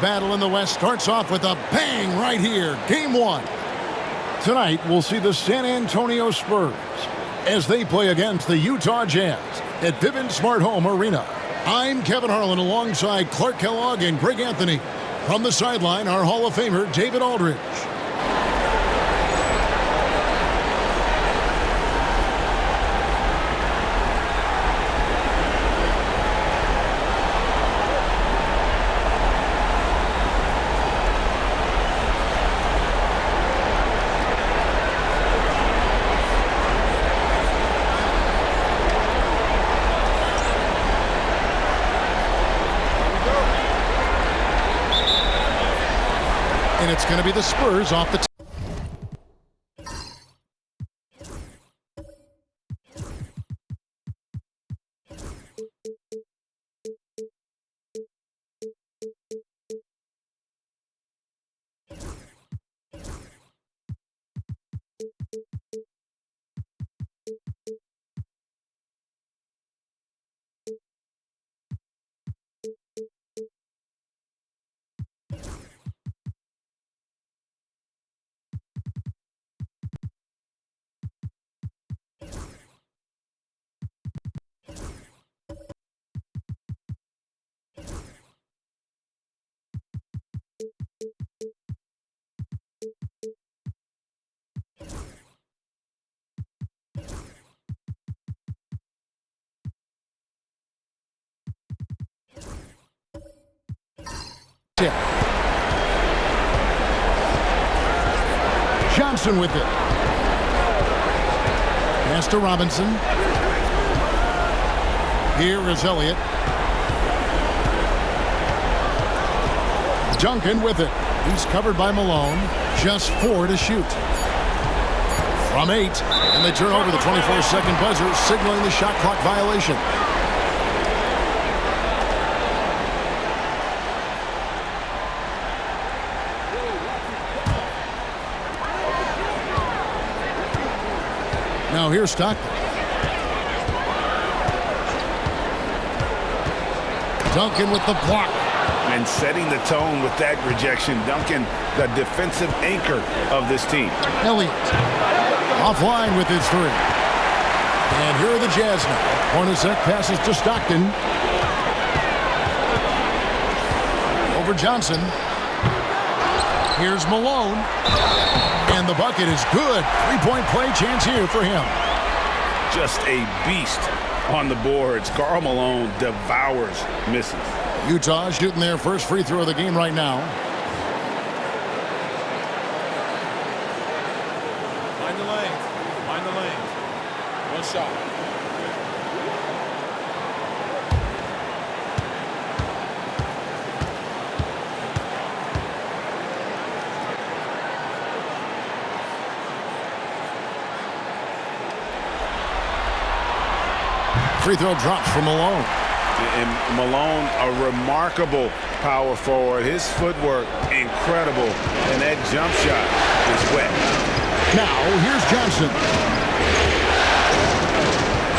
battle in the West starts off with a bang right here. Game 1. Tonight, we'll see the San Antonio Spurs as they play against the Utah Jazz at Vivint Smart Home Arena. I'm Kevin Harlan alongside Clark Kellogg and Greg Anthony. From the sideline, our Hall of Famer, David Aldridge. And it's going to be the Spurs off the tip. Johnson with it. Pass to Robinson. Here is Elliott. Duncan with it. He's covered by Malone. Just 4 to shoot. From 8. And they turn over the 24-second buzzer, signaling the shot clock violation. Now here's Stockton. Duncan with the block. And setting the tone with that rejection. Duncan, the defensive anchor of this team. Elliott offline with his 3. And here are the Jazz now. Hornacek passes to Stockton. Over Johnson. Here's Malone. And the bucket is good. 3-point play chance here for him. Just a beast on the boards. Karl Malone devours misses. Utah shooting their first free throw of the game right now. Find the lane. Find the lane. One shot. Free throw drops for Malone. And Malone, a remarkable power forward. His footwork, incredible. And that jump shot is wet. Now, here's Johnson.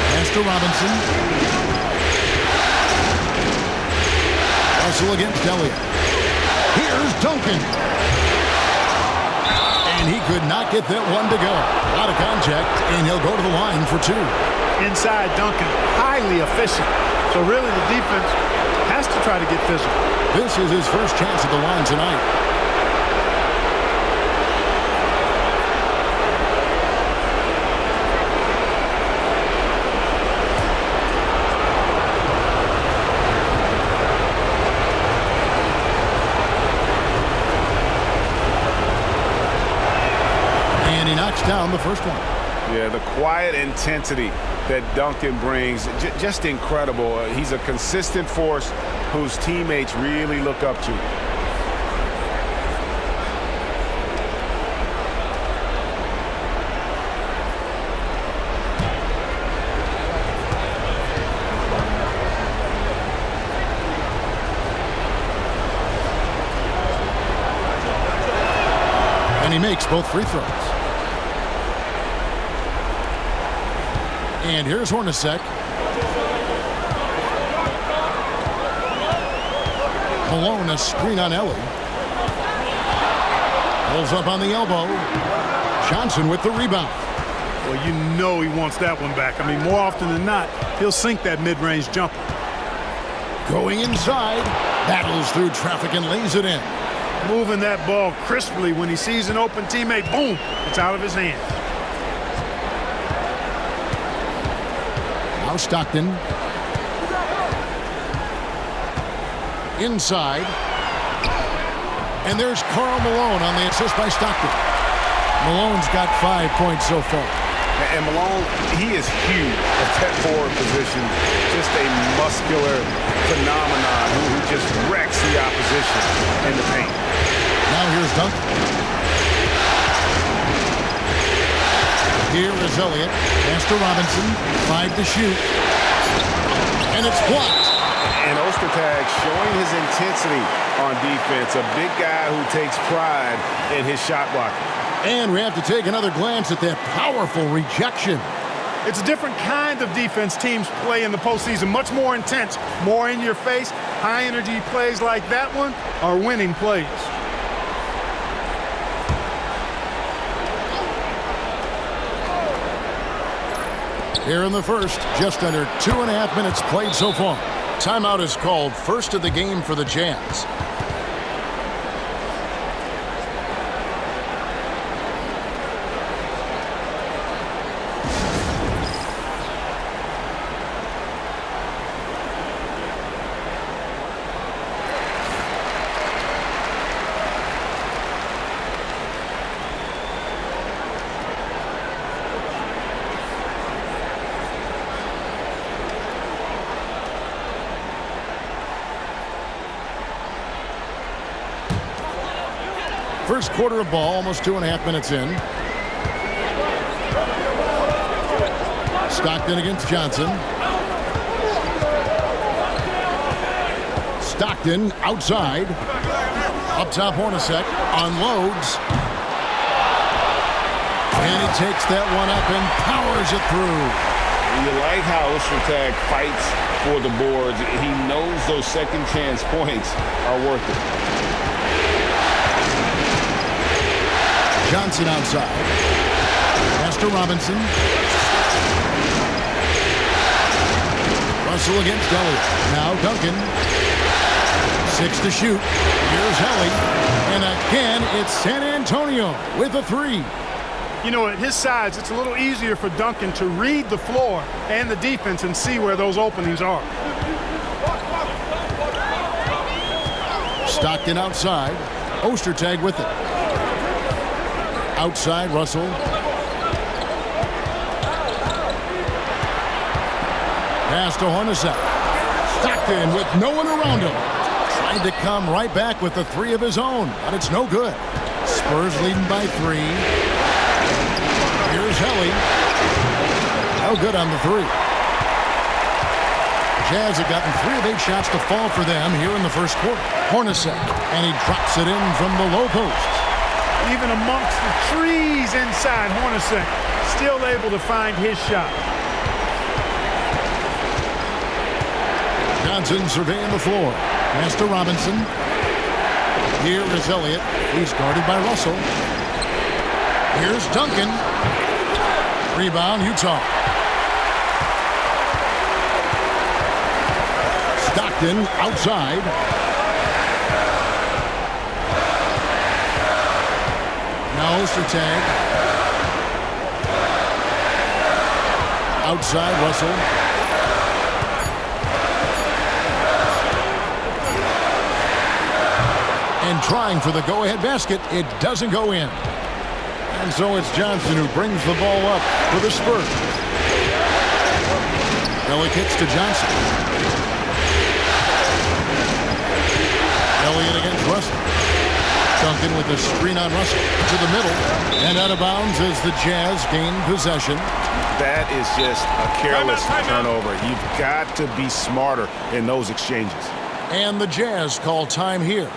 Pass to Robinson. Russell against Elliott. Here's Duncan. And he could not get that one to go. Out of contact, and he'll go to the line for 2. Inside Duncan, highly efficient. So really the defense has to try to get physical. This is his first chance at the line tonight. And he knocks down the first one. Yeah, the quiet intensity that Duncan brings, just incredible. He's a consistent force whose teammates really look up to. And he makes both free throws. And here's Hornacek. Malone, a screen on Ellie. Pulls up on the elbow. Johnson with the rebound. Well, you know he wants that one back. I mean, more often than not, he'll sink that mid-range jumper. Going inside. Battles through traffic and lays it in. Moving that ball crisply when he sees an open teammate. Boom! It's out of his hand. Now Stockton. Inside. And there's Karl Malone on the assist by Stockton. Malone's got 5 points so far. And Malone, he is huge at that forward position. Just a muscular phenomenon who just wrecks the opposition in the paint. Now here's Duncan. Here is Elliott. Pass to Robinson. 5 to shoot. And it's blocked. And Ostertag showing his intensity on defense. A big guy who takes pride in his shot blocking. And we have to take another glance at that powerful rejection. It's a different kind of defense teams play in the postseason. Much more intense, more in your face. High energy plays like that one are winning plays. Here in the first, just under 2.5 minutes played so far. Timeout is called, first of the game for the Jazz. First quarter of ball, almost 2.5 minutes in. Stockton against Johnson. Stockton outside. Up top, Hornacek unloads. And he takes that one up and powers it through. You like how Ostertag fights for the boards. He knows those second chance points are worth it. Johnson outside. Pass to Robinson. Russell against Elliott. Now Duncan. 6 to shoot. Here's Helly. And again, it's San Antonio with a 3. You know, at his size, it's a little easier for Duncan to read the floor and the defense and see where those openings are. Stockton outside. Ostertag with it. Outside, Russell. Pass to Hornacek. Stockton with no one around him. Tried to come right back with the 3 of his own, but it's no good. Spurs leading by 3. Here's Helly. No good on the 3. Jazz have gotten 3 of 8 shots to fall for them here in the first quarter. Hornacek, and he drops it in from the low post. Even amongst the trees inside, Hornacek still able to find his shot. Johnson surveying the floor. Pass to Robinson. Here is Elliott. He's guarded by Russell. Here's Duncan. Rebound, Utah. Stockton outside. Now Ostertag. Outside, Russell. And trying for the go-ahead basket, it doesn't go in. And so it's Johnson who brings the ball up for the Spurs. Ellie kicks to Johnson. Elliott against Russell. Duncan with the screen on Russell to the middle. And out of bounds as the Jazz gain possession. That is just a careless turnover. You've got to be smarter in those exchanges. And the Jazz call time here.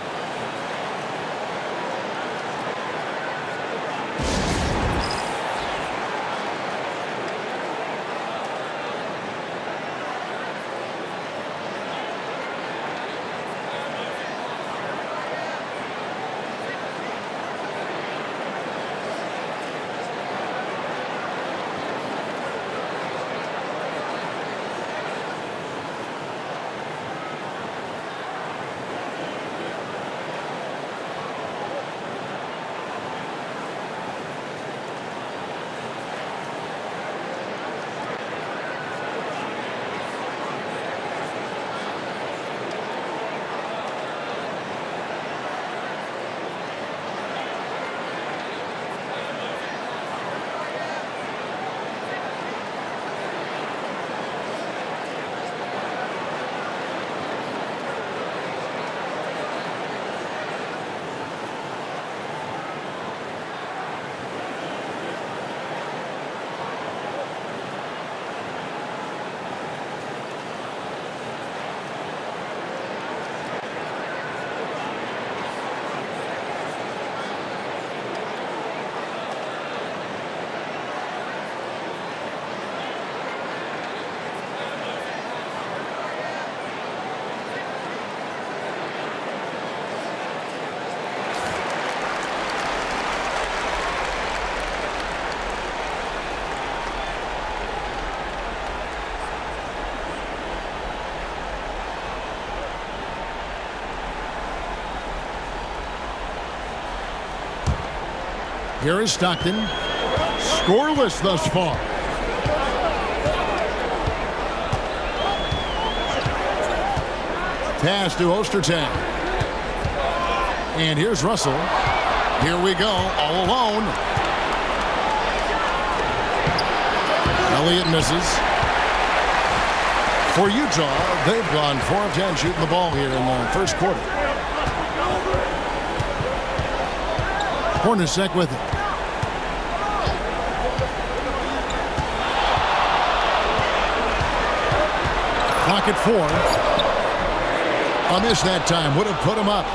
Here is Stockton. Scoreless thus far. Pass to Ostertag. And here's Russell. Here we go, all alone. Elliott misses. For Utah, they've gone 4 of 10 shooting the ball here in the first quarter. Hornacek with it. Clock at 4. A miss that time would have put him up.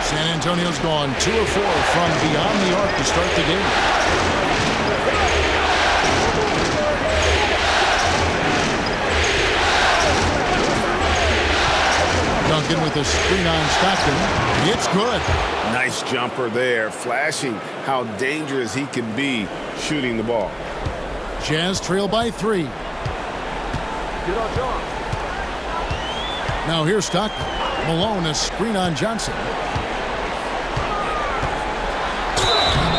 San Antonio's gone 2 of 4 from beyond the arc to start the game. Duncan with a screen on Stockton. It's good. Nice jumper there, flashing how dangerous he can be shooting the ball. Jazz trail by 3. Now here's Stockton. Malone, a screen on Johnson.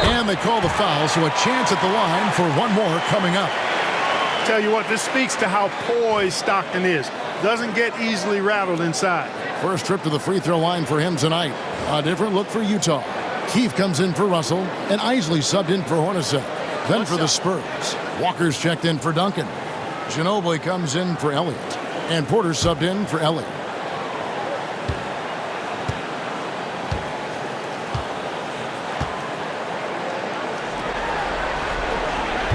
And they call the foul, so a chance at the line for one more coming up. Tell you what, this speaks to how poised Stockton is. Doesn't get easily rattled inside. First trip to the free throw line for him tonight. A different look for Utah. Keefe comes in for Russell, and Isley subbed in for Hornacek. Then for the Spurs, Walker's checked in for Duncan. Ginobili comes in for Elliott, and Porter subbed in for Elliott.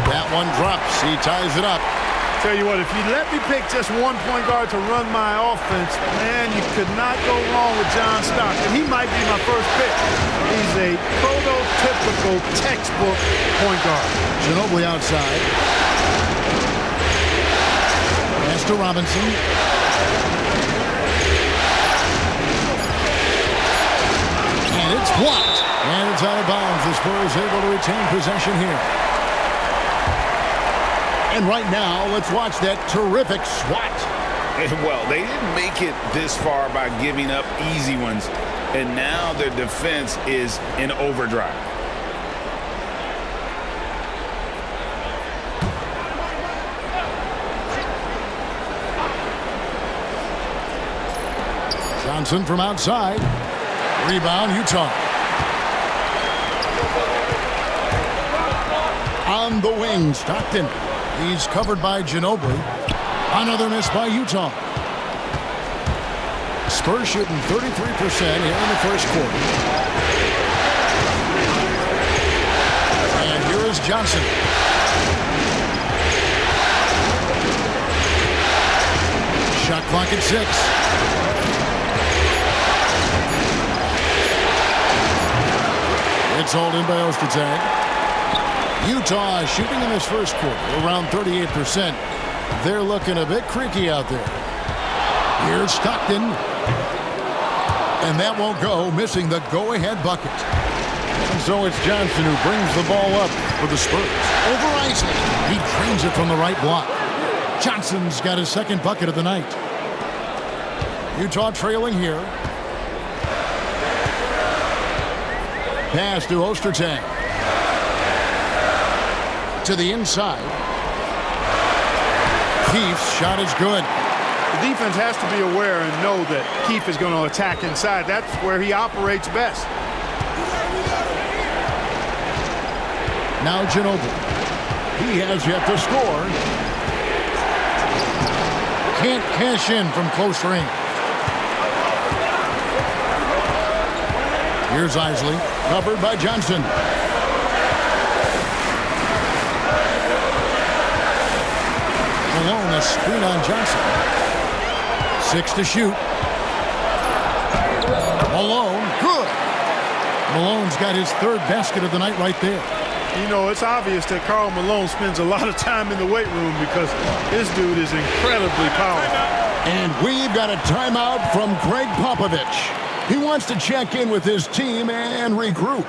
That one drops. He ties it up. Tell you what, if you let me pick just one point guard to run my offense, man, you could not go wrong with John Stockton. He might be my first pick. He's a prototypical textbook point guard. Ginobili outside. Pass to Robinson. And it's blocked. And it's out of bounds. The Spurs able to retain possession here. And right now, let's watch that terrific swat. Well, they didn't make it this far by giving up easy ones, and now their defense is in overdrive. Johnson from outside. Rebound, Utah. On the wing, Stockton. He's covered by Ginobili. Another miss by Utah. Spurs shooting 33% here in the first quarter. And here is Johnson. Shot clock at 6. It's hauled in by Ostertag. Utah shooting in this first quarter around 38%. They're looking a bit creaky out there. Here's Stockton. And that won't go, missing the go-ahead bucket. And so it's Johnson who brings the ball up for the Spurs. Over Isley. He drains it from the right block. Johnson's got his second bucket of the night. Utah trailing here. Pass to Ostertag. To the inside. Keefe's shot is good. The defense has to be aware and know that Keefe is going to attack inside. That's where he operates best. Now Ginobili. He has yet to score. Can't cash in from close range. Here's Isley, covered by Johnson. Malone, a screen on Johnson. 6 to shoot. Malone, good. Malone's got his third basket of the night right there. You know, it's obvious that Karl Malone spends a lot of time in the weight room because this dude is incredibly powerful. And we've got a timeout from Greg Popovich. He wants to check in with his team and regroup.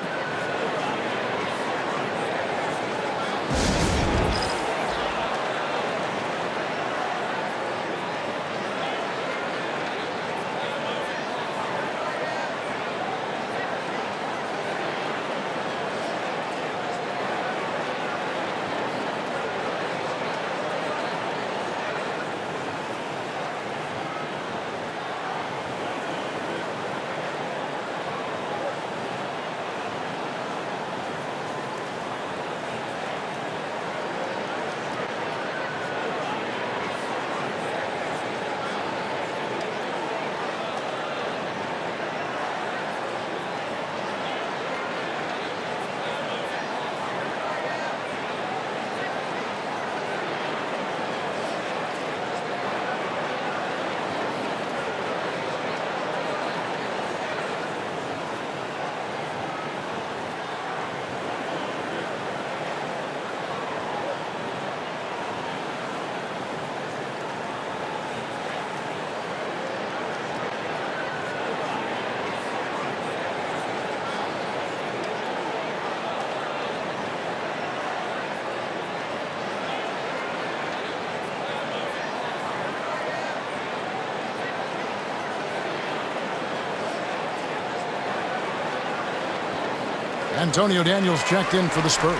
Antonio Daniels checked in for the Spurs.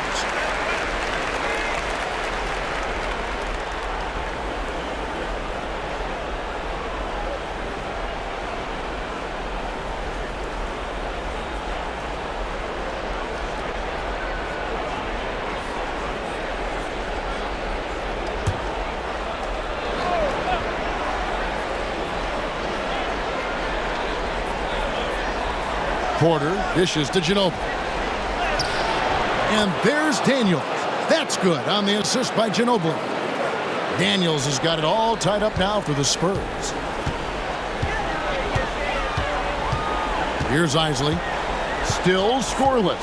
Porter dishes to Ginobili. And there's Daniels. That's good on the assist by Ginobili. Daniels has got it all tied up now for the Spurs. Here's Isley. Still scoreless.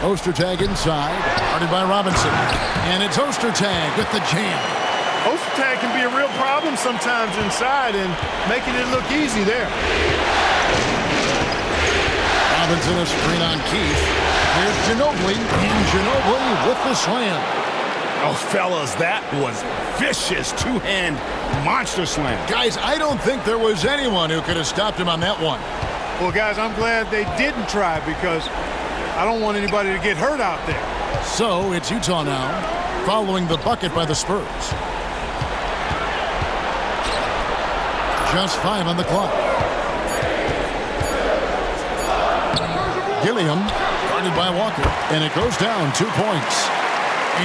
Ostertag inside. Guarded by Robinson. And it's Ostertag with the jam. Ostertag can be a real problem sometimes inside and making it look easy there. Robinson a screen on Keith. Here's Ginobili, and Ginobili with the slam. Oh, fellas, that was vicious two-hand monster slam. Guys, I don't think there was anyone who could have stopped him on that one. Well, guys, I'm glad they didn't try because I don't want anybody to get hurt out there. So it's Utah now, following the bucket by the Spurs. Just 5 on the clock. Gilliam, guarded by Walker, and it goes down 2 points.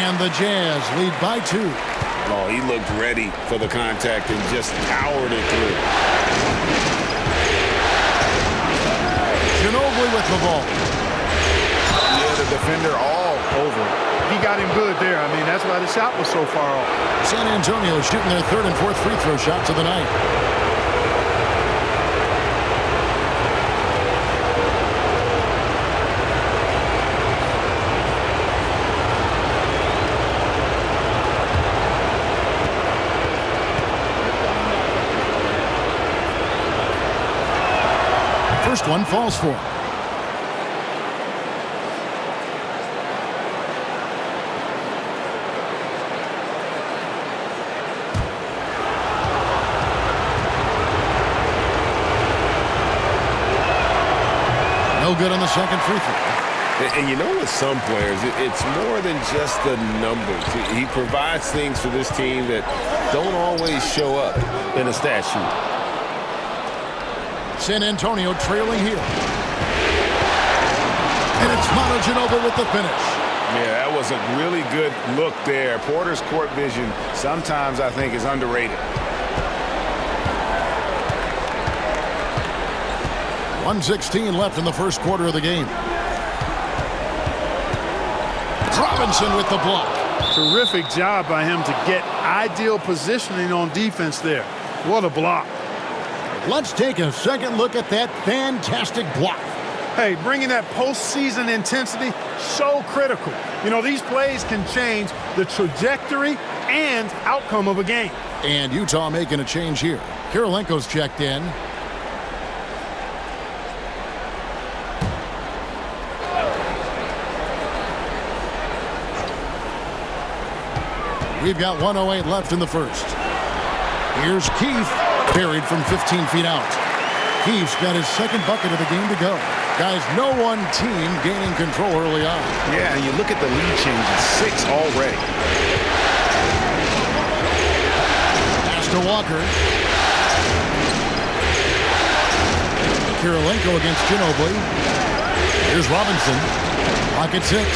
And the Jazz lead by 2. Oh, he looked ready for the contact and just powered it through. Ginobili with the ball. Yeah, the defender all over. He got him good there. I mean, that's why the shot was so far off. San Antonio shooting their 3rd and 4th free throw shots of the night. First one falls for him. No good on the second free throw. And you know, with some players, it's more than just the numbers. He provides things for this team that don't always show up in a stat sheet. San Antonio trailing here. And it's Manu Ginobili with the finish. Yeah, that was a really good look there. Porter's court vision sometimes, I think, is underrated. 1:16 left in the first quarter of the game. Robinson with the block. Terrific job by him to get ideal positioning on defense there. What a block. Let's take a second look at that fantastic block. Hey, bringing that postseason intensity, so critical. You know, these plays can change the trajectory and outcome of a game. And Utah making a change here. Kirilenko's checked in. We've got 1:08 left in the first. Here's Keith, buried from 15 feet out. Keith's got his second bucket of the game to go. Guys, no one team gaining control early on. Yeah, and you look at the lead changes, 6 already. Pass to Walker. Kirilenko against Ginobili. Here's Robinson. Lock at 6.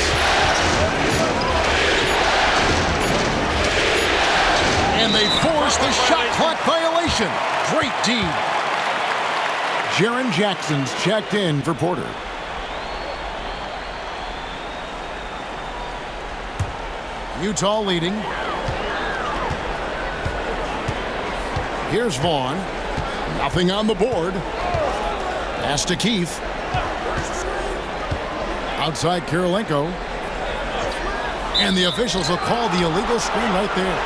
And they force the shot clock violation. Great D. Jaren Jackson's checked in for Porter. Utah leading. Here's Vaughn. Nothing on the board. Pass to Keith. Outside Kirilenko. And the officials will call the illegal screen right there.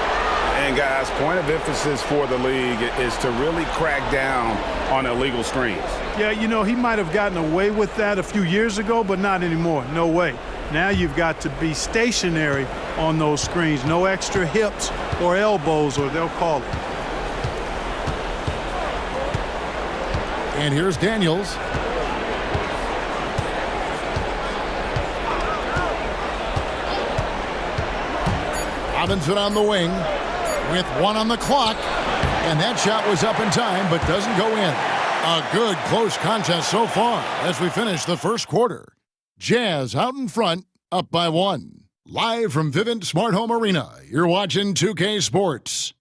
And guys, point of emphasis for the league is to really crack down on illegal screens. Yeah, you know, he might have gotten away with that a few years ago, but not anymore. No way. Now you've got to be stationary on those screens. No extra hips or elbows, or they'll call it. And here's Daniels. Robinson on the wing with 1 on the clock. And that shot was up in time, but doesn't go in. A good close contest so far as we finish the first quarter. Jazz out in front, up by 1. Live from Vivint Smart Home Arena, you're watching 2K Sports.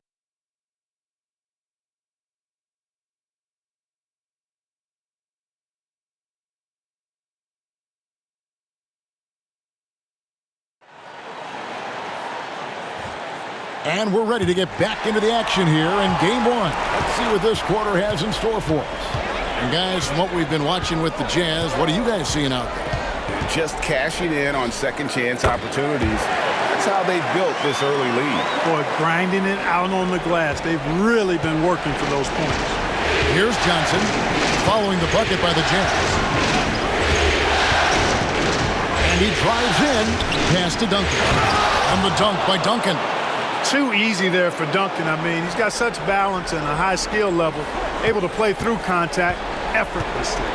And we're ready to get back into the action here in Game 1. Let's see what this quarter has in store for us. And guys, from what we've been watching with the Jazz, what are you guys seeing out there? Just cashing in on second chance opportunities. That's how they built this early lead. Boy, grinding it out on the glass. They've really been working for those points. Here's Johnson following the bucket by the Jazz. And he drives in, pass to Duncan. And the dunk by Duncan. Too easy there for Duncan. I mean, he's got such balance and a high skill level, able to play through contact effortlessly.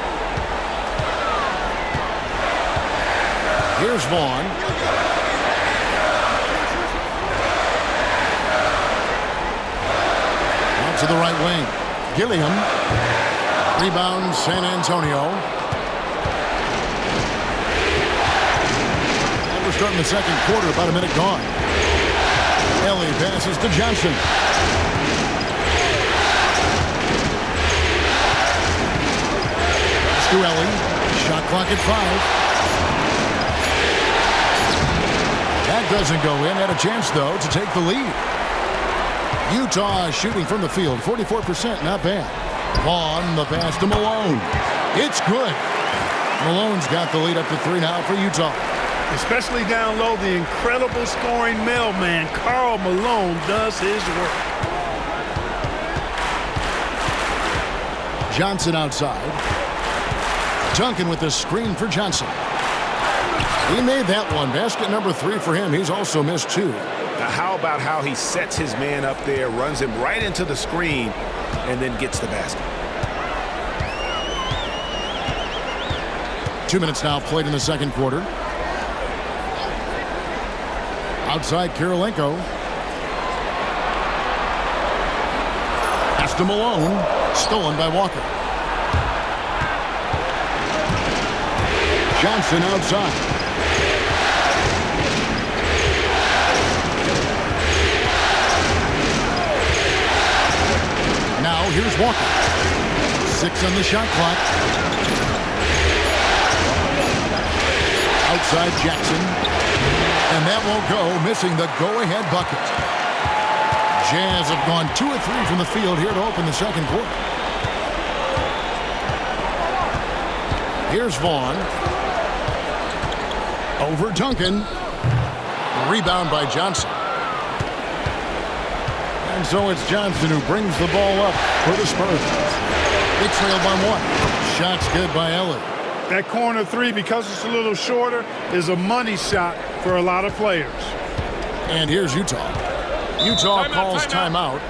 Here's Vaughn. Out to the right wing. Gilliam. Rebound San Antonio. And we're starting the second quarter, about a minute gone. Ellie passes to Johnson. To Ellie. Shot clock at 5. That doesn't go in. Had a chance, though, to take the lead. Utah shooting from the field. 44%, not bad. Vaughn, the pass to Malone. It's good. Malone's got the lead up to 3 now for Utah. Especially down low, the incredible scoring mailman, Karl Malone, does his work. Johnson outside. Duncan with the screen for Johnson. He made that one. Basket number 3 for him. He's also missed 2. Now, how about how he sets his man up there, runs him right into the screen, and then gets the basket. 2 minutes now played in the second quarter. Outside Kirilenko. Pass to Malone. Stolen by Walker. Johnson outside. Now here's Walker. 6 on the shot clock. Outside Jackson. And that won't go, missing the go-ahead bucket. Jazz have gone 2 of 3 from the field here to open the second quarter. Here's Vaughn. Over Duncan. Rebound by Johnson. And so it's Johnson who brings the ball up for the Spurs. They trail by 1. Shot's good by Ellie. That corner 3, because it's a little shorter, is a money shot for a lot of players. And here's Utah. Utah calls timeout.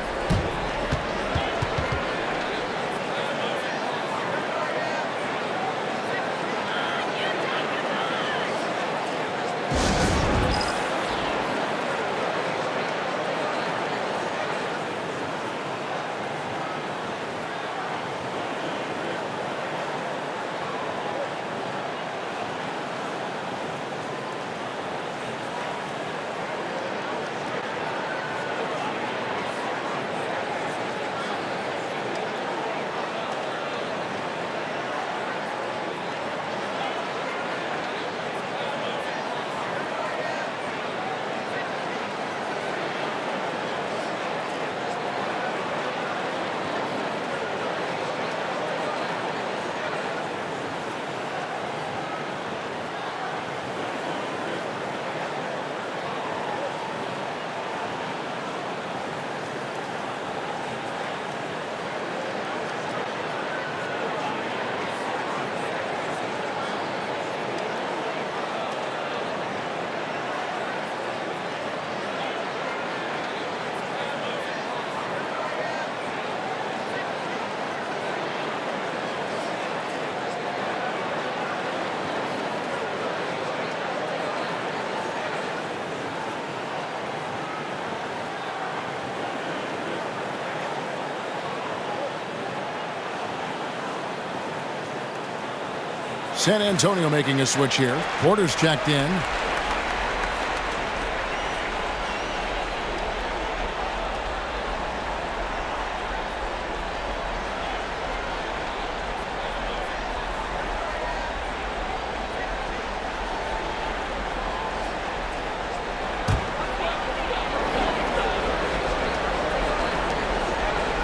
San Antonio making a switch here. Porter's checked in.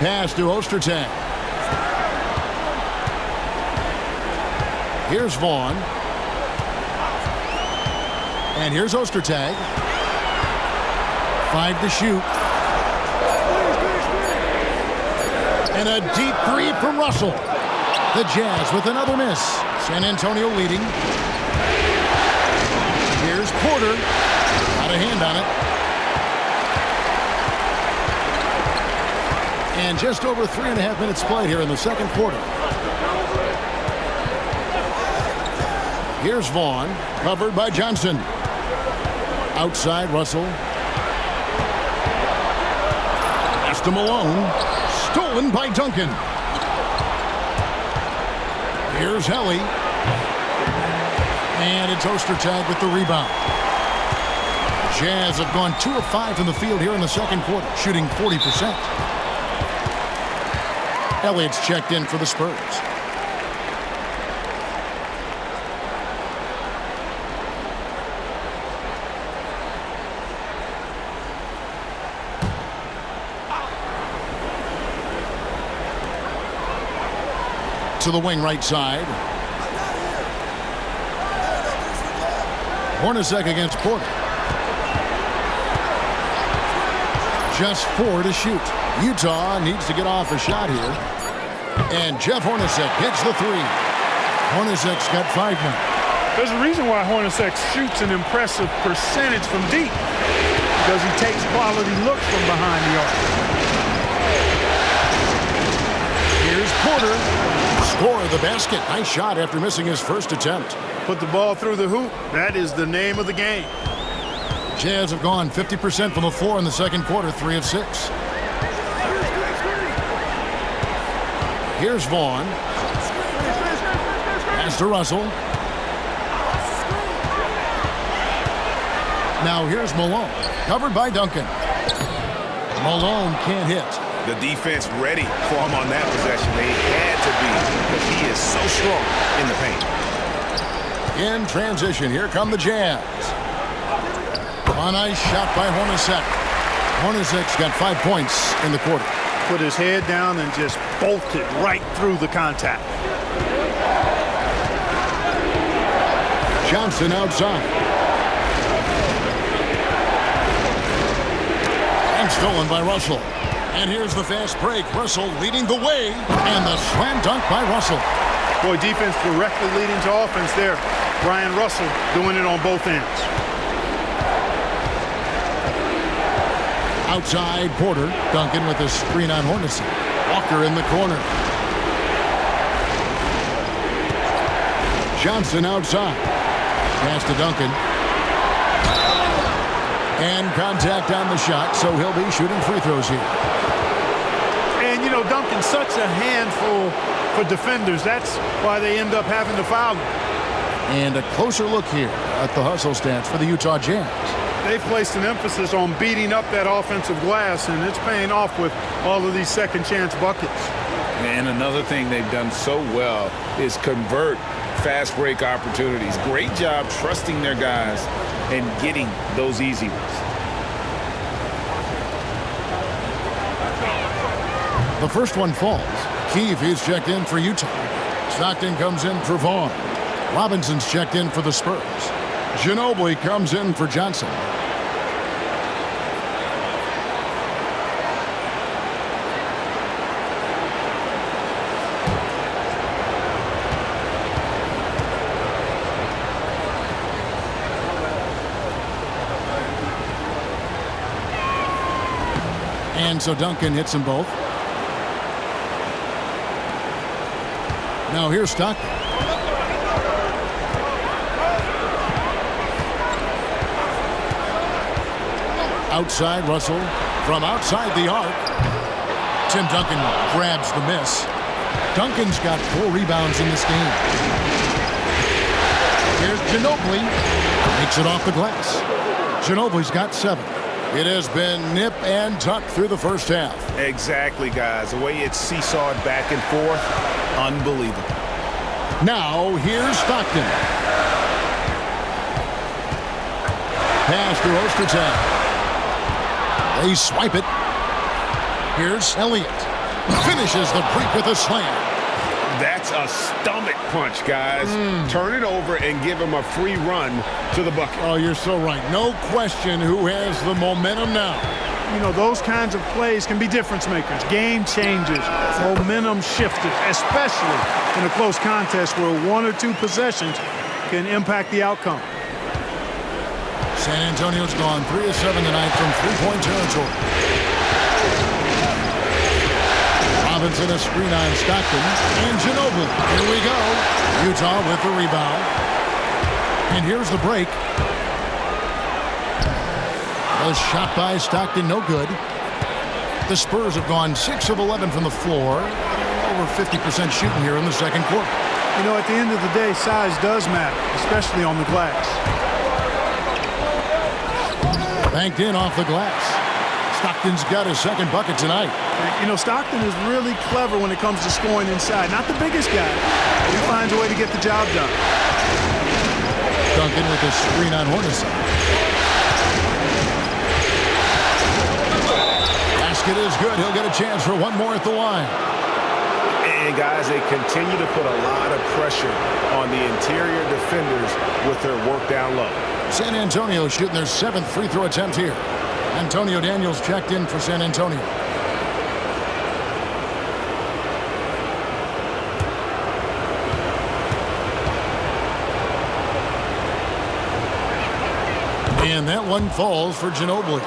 Pass to Ostertag. Here's Vaughn. And here's Ostertag. 5 to shoot. And a deep three from Russell. The Jazz with another miss. San Antonio leading. Here's Porter. Got a hand on it. And just over 3.5 minutes played here in the second quarter. Here's Vaughn, covered by Johnson. Outside, Russell. Pass to Malone. Stolen by Duncan. Here's Helly. And it's Ostertag with the rebound. Jazz have gone 2 of 5 from the field here in the second quarter, shooting 40%. Elliott's checked in for the Spurs. To the wing right side. Hornacek against Porter. Just 4 to shoot. Utah needs to get off a shot here. And Jeff Hornacek hits the 3. Hornacek's got 5 now. There's a reason why Hornacek shoots an impressive percentage from deep. Because he takes quality looks from behind the arc. Here's Porter. Score of the basket. Nice shot after missing his first attempt. Put the ball through the hoop. That is the name of the game. Jazz have gone 50% from the floor in the second quarter, 3 of 6. Here's Vaughn. Pass to Russell. Now here's Malone. Covered by Duncan. Malone can't hit. The defense ready for him on that possession. They had to be because he is so strong in the paint. In transition, here come the Jazz. A nice shot by Hornacek. Hornacek's got 5 points in the quarter. Put his head down and just bolted right through the contact. Johnson outside. And stolen by Russell. And here's the fast break. Russell leading the way. And the slam dunk by Russell. Boy, defense directly leading to offense there. Brian Russell doing it on both ends. Outside, Porter. Duncan with a screen on Hornacek. Walker in the corner. Johnson outside. Pass to Duncan. And contact on the shot, so he'll be shooting free throws here. And, you know, Duncan's such a handful for defenders. That's why they end up having to foul him. And a closer look here at the hustle stats for the Utah Jazz. They've placed an emphasis on beating up that offensive glass, and it's paying off with all of these second-chance buckets. And another thing they've done so well is convert fast break opportunities. Great job trusting their guys and getting those easy ones. The first one falls. Keefe is checked in for Utah. Stockton comes in for Vaughn. Robinson's checked in for the Spurs. Ginobili comes in for Johnson. And so Duncan hits them both. Now here's Stockton. Outside, Russell. From outside the arc. Tim Duncan grabs the miss. Duncan's got 4 rebounds in this game. Here's Ginobili. Makes it off the glass. Ginobili's got 7. It has been nip and tuck through the first half. Exactly, guys. The way it's seesawed back and forth, unbelievable. Now, here's Stockton. Pass to Ostertag. They swipe it. Here's Elliott. Finishes the break with a slam. That's a stomach punch, guys. Turn it over and give him a free run to the bucket. Oh, you're so right. No question who has the momentum now. You know, those kinds of plays can be difference makers, game changers, momentum shifters, especially in a close contest where 1 or 2 possessions can impact the outcome. San Antonio's gone 3 of 7 tonight from three-point territory. Robinson a screen on Stockton and Ginobili. Here we go. Utah with the rebound. And here's the break. A shot by Stockton, no good. The Spurs have gone 6 of 11 from the floor. Over 50% shooting here in the second quarter. You know, at the end of the day, size does matter, especially on the glass. Banked in off the glass. Stockton's got his second bucket tonight. You know, Stockton is really clever when it comes to scoring inside. Not the biggest guy, but he finds a way to get the job done. Duncan with a screen on Hornacek. Basket is good. He'll get a chance for one more at the line. And, guys, they continue to put a lot of pressure on the interior defenders with their work down low. San Antonio shooting their 7th free throw attempt here. Antonio Daniels checked in for San Antonio. And that one falls for Ginobili.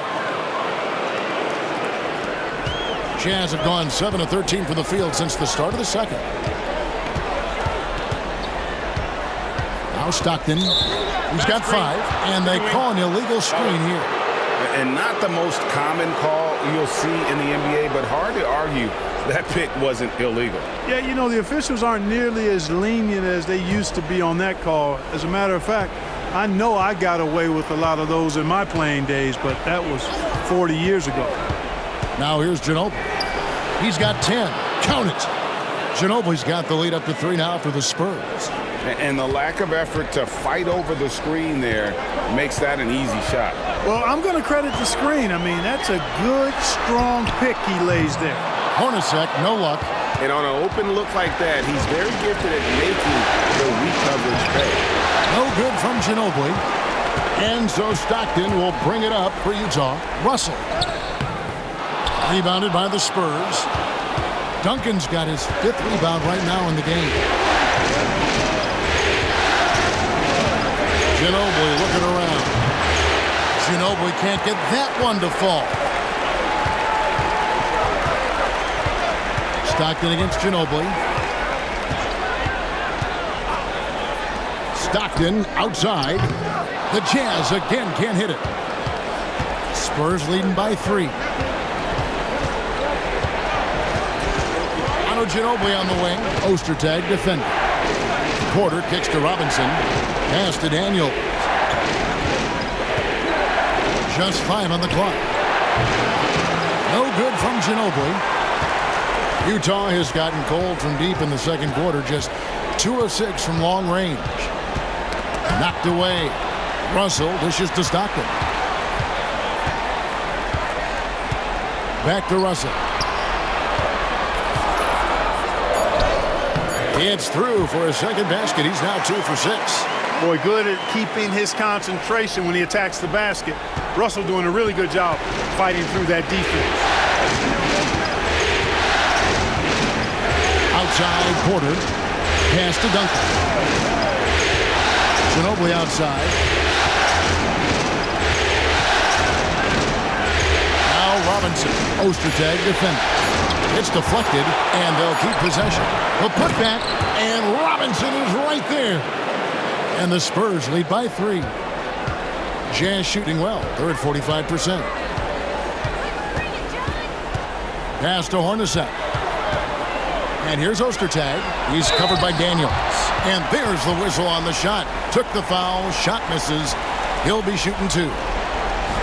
Jazz have gone 7 of 13 from the field since the start of the second. Now Stockton. He's got 5, and they call an illegal screen here. And not the most common call you'll see in the NBA, but hard to argue that pick wasn't illegal. Yeah, you know, the officials aren't nearly as lenient as they used to be on that call. As a matter of fact, I know I got away with a lot of those in my playing days, but that was 40 years ago. Now here's Ginobili. He's got 10. Count it. Ginobili's got the lead up to 3 now for the Spurs. And the lack of effort to fight over the screen there makes that an easy shot. Well, I'm going to credit the screen. I mean, that's a good, strong pick he lays there. Hornacek, no luck. And on an open look like that, he's very gifted at making the weak coverage pay. No good from Ginobili. And so Stockton will bring it up for Utah. Russell. Rebounded by the Spurs. Duncan's got his 5th rebound right now in the game. Ginobili looking around. Ginobili can't get that one to fall. Stockton against Ginobili. Stockton outside. The Jazz again can't hit it. Spurs leading by 3. Ginobili on the wing. Ostertag defending. Porter kicks to Robinson. Pass to Daniel. Just 5 on the clock. No good from Ginobili. Utah has gotten cold from deep in the second quarter. Just 2 of 6 from long range. Knocked away. Russell dishes to Stockton. Back to Russell. It's through for a second basket. He's now 2 for 6. Boy, good at keeping his concentration when he attacks the basket. Russell doing a really good job fighting through that defense. Outside, Porter. Pass to Duncan. Ginobili outside. Now Robinson. Ostertag defending. It's deflected, and they'll keep possession. The putback, and Robinson is right there. And the Spurs lead by 3. Jazz shooting well. They're at 45%. Pass to Hornacek. And here's Ostertag. He's covered by Daniels. And there's the whistle on the shot. Took the foul. Shot misses. He'll be shooting 2.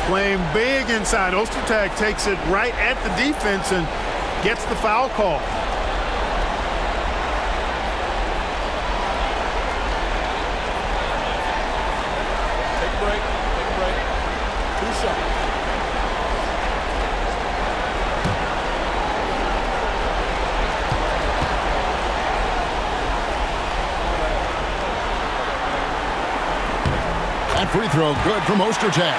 Playing big inside. Ostertag takes it right at the defense and gets the foul call. Take a break. Take a break. 2 shots. That free throw good from Ostertag.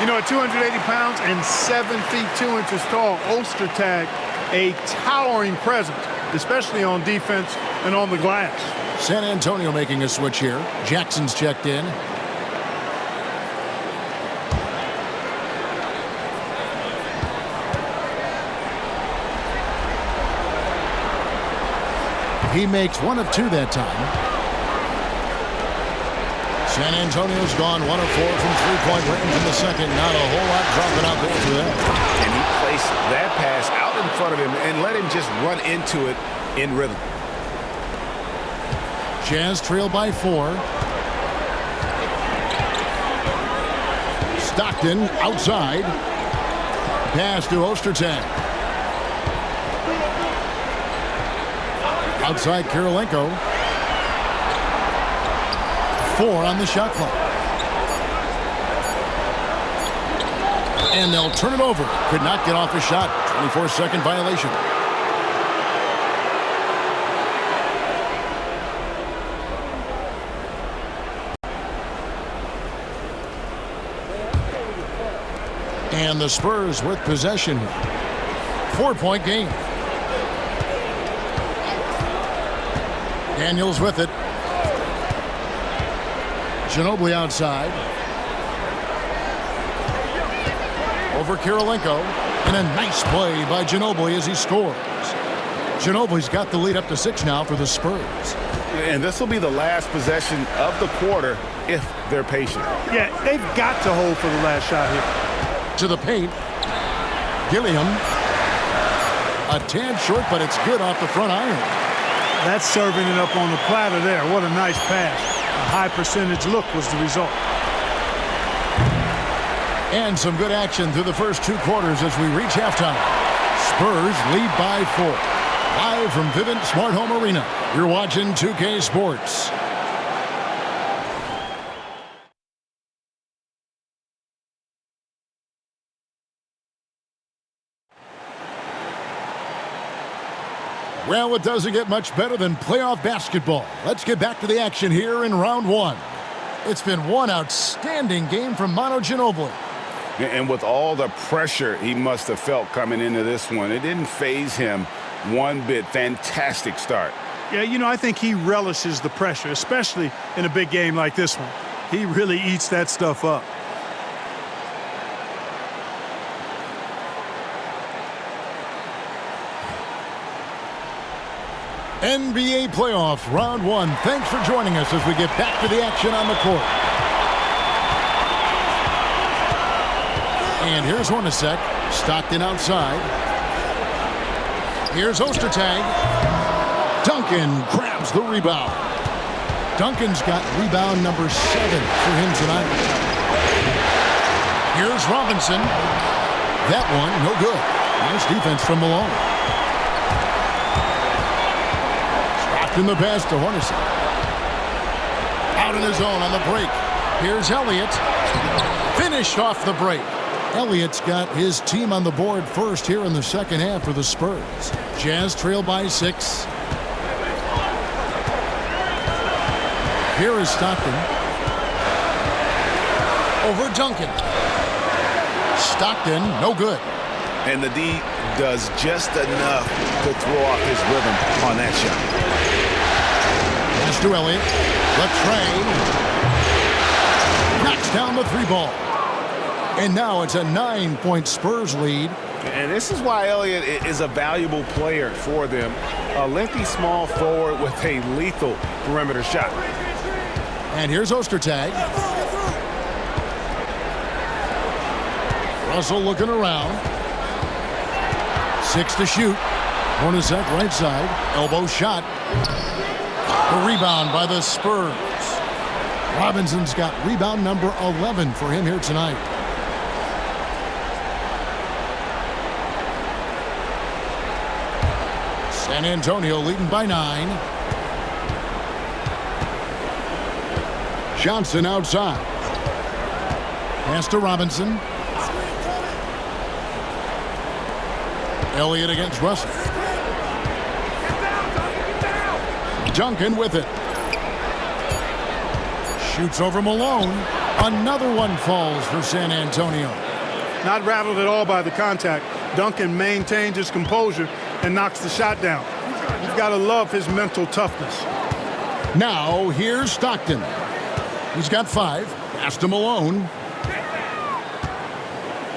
You know, at 280 pounds and 7 feet 2 inches tall, Ostertag, a towering presence, especially on defense and on the glass. San Antonio making a switch here. Jackson's checked in. He makes 1 of 2 that time. San Antonio's gone 1 of 4 from three-point range in the second. Not a whole lot dropping out there for that. And he placed that pass out in front of him and let him just run into it in rhythm. Jazz trail by 4. Stockton outside. Pass to Ostertag. Outside Kirilenko. 4 on the shot clock. And they'll turn it over. Could not get off a shot. 24-second violation. And the Spurs with possession. 4-point game. Daniels with it. Ginobili outside. Over Kirilenko. And a nice play by Ginobili as he scores. Ginobili's got the lead up to 6 now for the Spurs. And this will be the last possession of the quarter if they're patient. Yeah, they've got to hold for the last shot here. To the paint. Gilliam. A tad short, but it's good off the front iron. That's serving it up on the platter there. What a nice pass. A high percentage look was the result. And some good action through the first 2 quarters as we reach halftime. Spurs lead by 4. Live from Vivint Smart Home Arena, you're watching 2K Sports. Well, it doesn't get much better than playoff basketball. Let's get back to the action here in round 1. It's been one outstanding game from Manu Ginobili. And with all the pressure he must have felt coming into this one, it didn't faze him one bit. Fantastic start. Yeah, you know, I think he relishes the pressure, especially in a big game like this one. He really eats that stuff up. NBA playoff round 1. Thanks for joining us as we get back to the action on the court. And here's Hornacek. Stockton outside. Here's Ostertag. Duncan grabs the rebound. Duncan's got rebound number 7 for him tonight. Here's Robinson. That one, no good. Nice defense from Malone. In the pass to Hornacek. Out in his own on the break. Here's Elliott. Finished off the break. Elliott's got his team on the board first here in the second half for the Spurs. Jazz trail by 6. Here is Stockton. Over Duncan. Stockton, no good. And the D does just enough to throw off his rhythm on that shot. Pass to Elliott. Latrey knocks down the 3 ball. And now it's a 9-point Spurs lead. And this is why Elliott is a valuable player for them. A lengthy small forward with a lethal perimeter shot. And here's Ostertag. Russell looking around. 6 to shoot. Hornacek right side. Elbow shot. The rebound by the Spurs. Robinson's got rebound number 11 for him here tonight. San Antonio leading by 9. Johnson outside. Pass to Robinson. Elliott against Russell. Duncan with it. Shoots over Malone. Another one falls for San Antonio. Not rattled at all by the contact. Duncan maintains his composure and knocks the shot down. You've got to love his mental toughness. Now here's Stockton. He's got 5. Pass to Malone.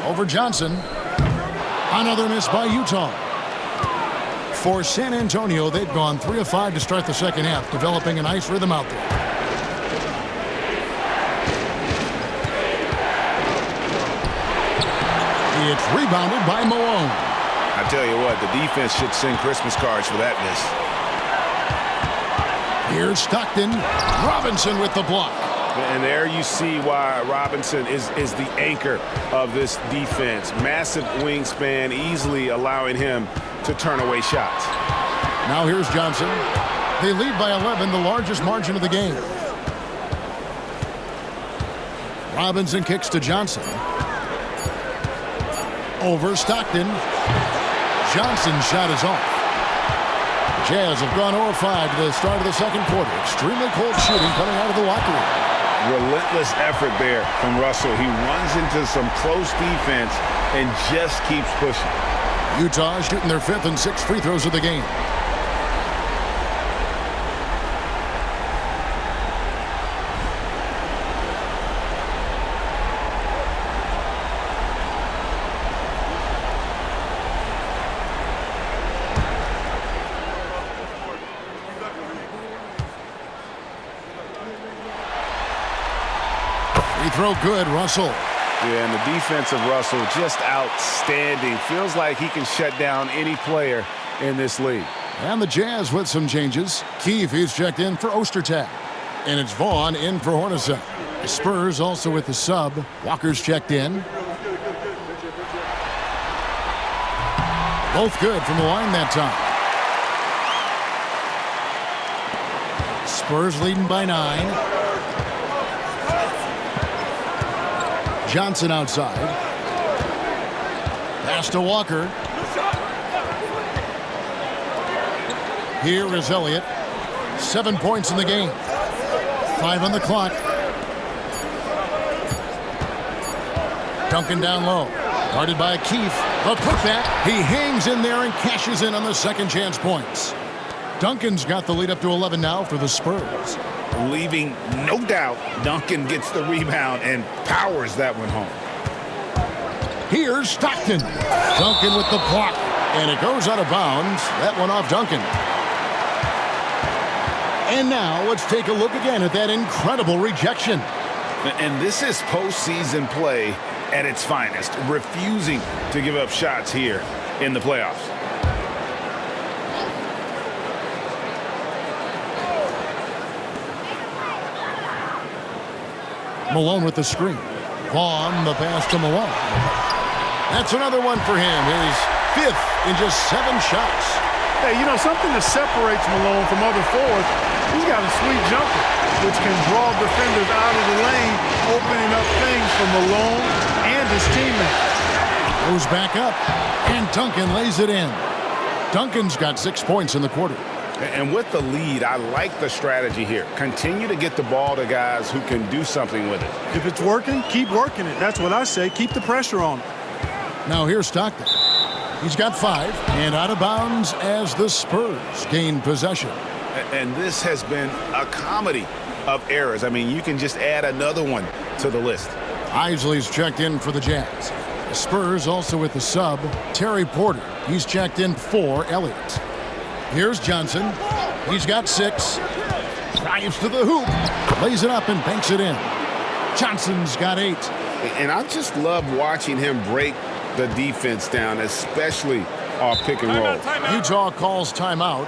Over Johnson. Another miss by Utah. For San Antonio, they've gone 3 of 5 to start the second half, developing a nice rhythm out there. It's rebounded by Malone. I tell you what, the defense should send Christmas cards for that miss. Here's Stockton. Robinson with the block. And there you see why Robinson is the anchor of this defense. Massive wingspan, easily allowing him to turn away shots. Now here's Johnson. They lead by 11, the largest margin of the game. Robinson kicks to Johnson. Over Stockton. Johnson's shot is off. Jazz have gone 0-5 to the start of the second quarter. Extremely cold shooting coming out of the locker room. Relentless effort there from Russell. He runs into some close defense and just keeps pushing. Utah shooting their 5th and 6th free throws of the game. Free throw good, Russell. Yeah, and the defense of Russell just outstanding. Feels like he can shut down any player in this league. And the Jazz with some changes. Keefe is checked in for Ostertag. And it's Vaughn in for Hornacek. The Spurs also with the sub. Walker's checked in. Both good from the line that time. Spurs leading by 9. Johnson outside. Pass to Walker. Here is Elliott. 7 points in the game. 5 on the clock. Duncan down low. Guarded by Keefe. The putback. He hangs in there and cashes in on the second chance points. Duncan's got the lead up to 11 now for the Spurs. Leaving no doubt, Duncan gets the rebound and powers that one home. Here's Stockton. Duncan with the block. And it goes out of bounds. That one off Duncan. And now let's take a look again at that incredible rejection. And this is postseason play at its finest, refusing to give up shots here in the playoffs. Malone with the screen. Vaughn, the pass to Malone. That's another one for him. His 5th in just 7 shots. Hey, you know, something that separates Malone from other forwards, he's got a sweet jumper, which can draw defenders out of the lane, opening up things for Malone and his teammates. Goes back up, and Duncan lays it in. Duncan's got 6 points in the quarter. And with the lead, I like the strategy here. Continue to get the ball to guys who can do something with it. If it's working, keep working it. That's what I say. Keep the pressure on it. Now here's Stockton. He's got 5 and out of bounds as the Spurs gain possession. And this has been a comedy of errors. I mean, you can just add another one to the list. Isley's checked in for the Jazz. The Spurs also with the sub, Terry Porter. He's checked in for Elliott. Here's Johnson. He's got 6. Drives to the hoop. Lays it up and banks it in. Johnson's got 8. And I just love watching him break the defense down, especially off pick and roll. Utah calls timeout.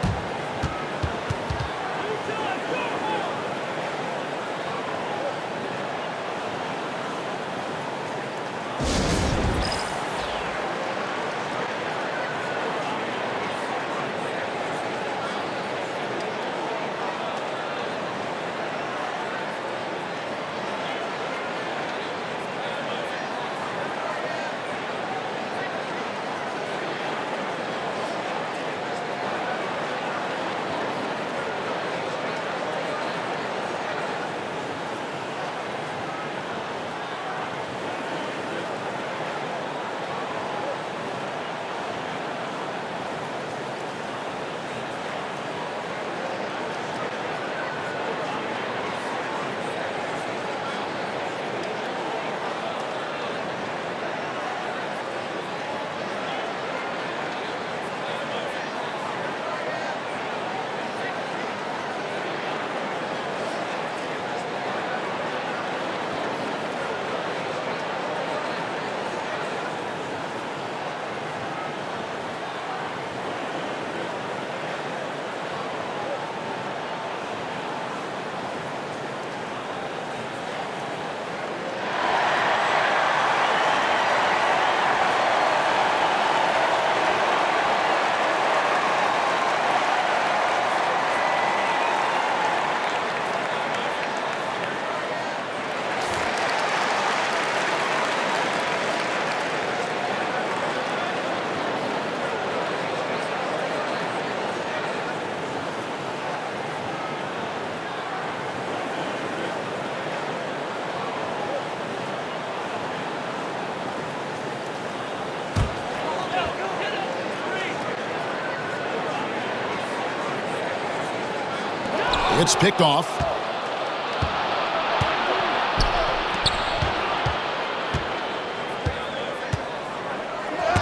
It's picked off.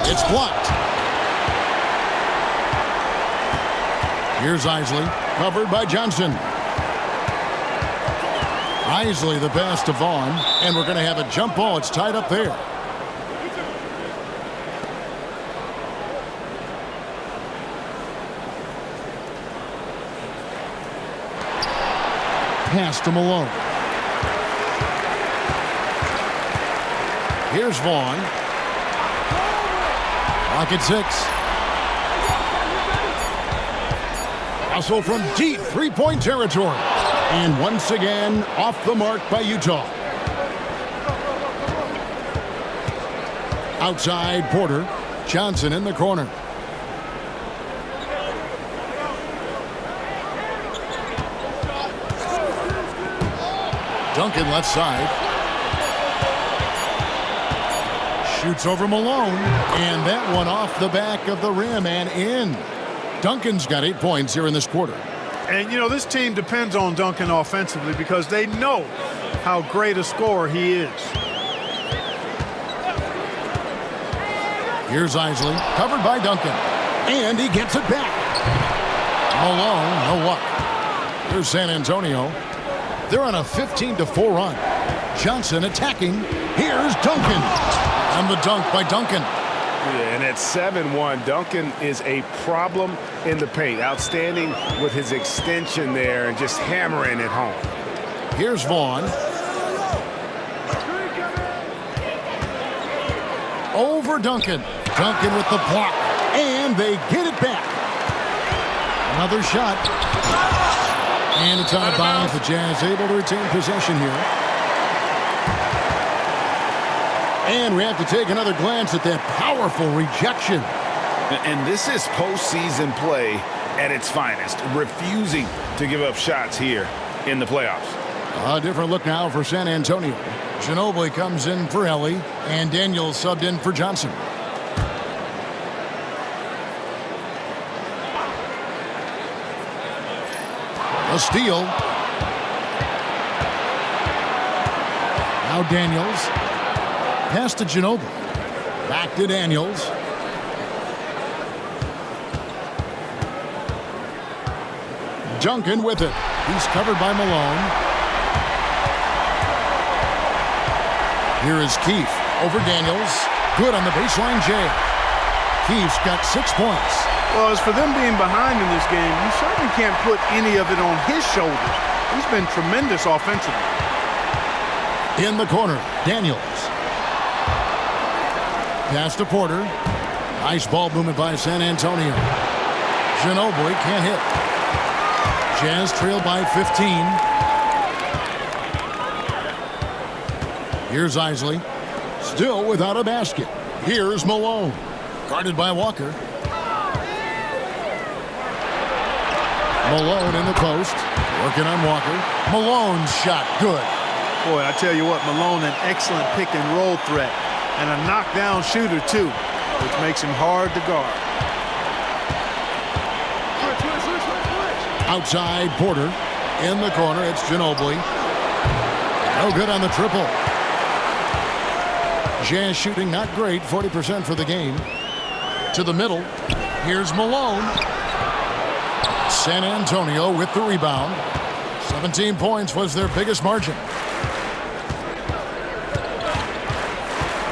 It's blocked. Here's Isley, covered by Johnson. Isley the pass to Vaughn, and we're going to have a jump ball. It's tied up there. Pass to Malone. Here's Vaughn. Clock at 6. Also from deep three-point territory. And once again, off the mark by Utah. Outside Porter. Johnson in the corner. Duncan left side. Shoots over Malone. And that one off the back of the rim and in. Duncan's got 8 points here in this quarter. And, you know, this team depends on Duncan offensively because they know how great a scorer he is. Here's Isley, covered by Duncan. And he gets it back. Malone, no luck. Here's San Antonio. They're on a 15-4 run. Johnson attacking. Here's Duncan. And the dunk by Duncan. Yeah, and at 7-1, Duncan is a problem in the paint. Outstanding with his extension there and just hammering it home. Here's Vaughn. Over Duncan. Duncan with the block. And they get it back. Another shot. And it's out of bounds. The Jazz able to retain possession here. And we have to take another glance at that powerful rejection. And this is postseason play at its finest. Refusing to give up shots here in the playoffs. A different look now for San Antonio. Ginobili comes in for Ellie, and Daniels subbed in for Johnson. A steal. Now Daniels. Pass to Ginobili. Back to Daniels. Duncan with it. He's covered by Malone. Here is Keith over Daniels. Good on the baseline jam. Keefe's got 6 points. Well, as for them being behind in this game, you certainly can't put any of it on his shoulders. He's been tremendous offensively. In the corner, Daniels. Pass to Porter. Nice ball movement by San Antonio. Ginobili can't hit. Jazz trail by 15. Here's Isley. Still without a basket. Here's Malone. Guarded by Walker. Malone in the post. Working on Walker. Malone's shot good. Boy, I tell you what, Malone an excellent pick and roll threat. And a knockdown shooter, too, which makes him hard to guard. Outside, Porter. In the corner, it's Ginobili. No good on the triple. Jazz shooting not great, 40% for the game. To the middle. Here's Malone. San Antonio with the rebound. 17 points was their biggest margin.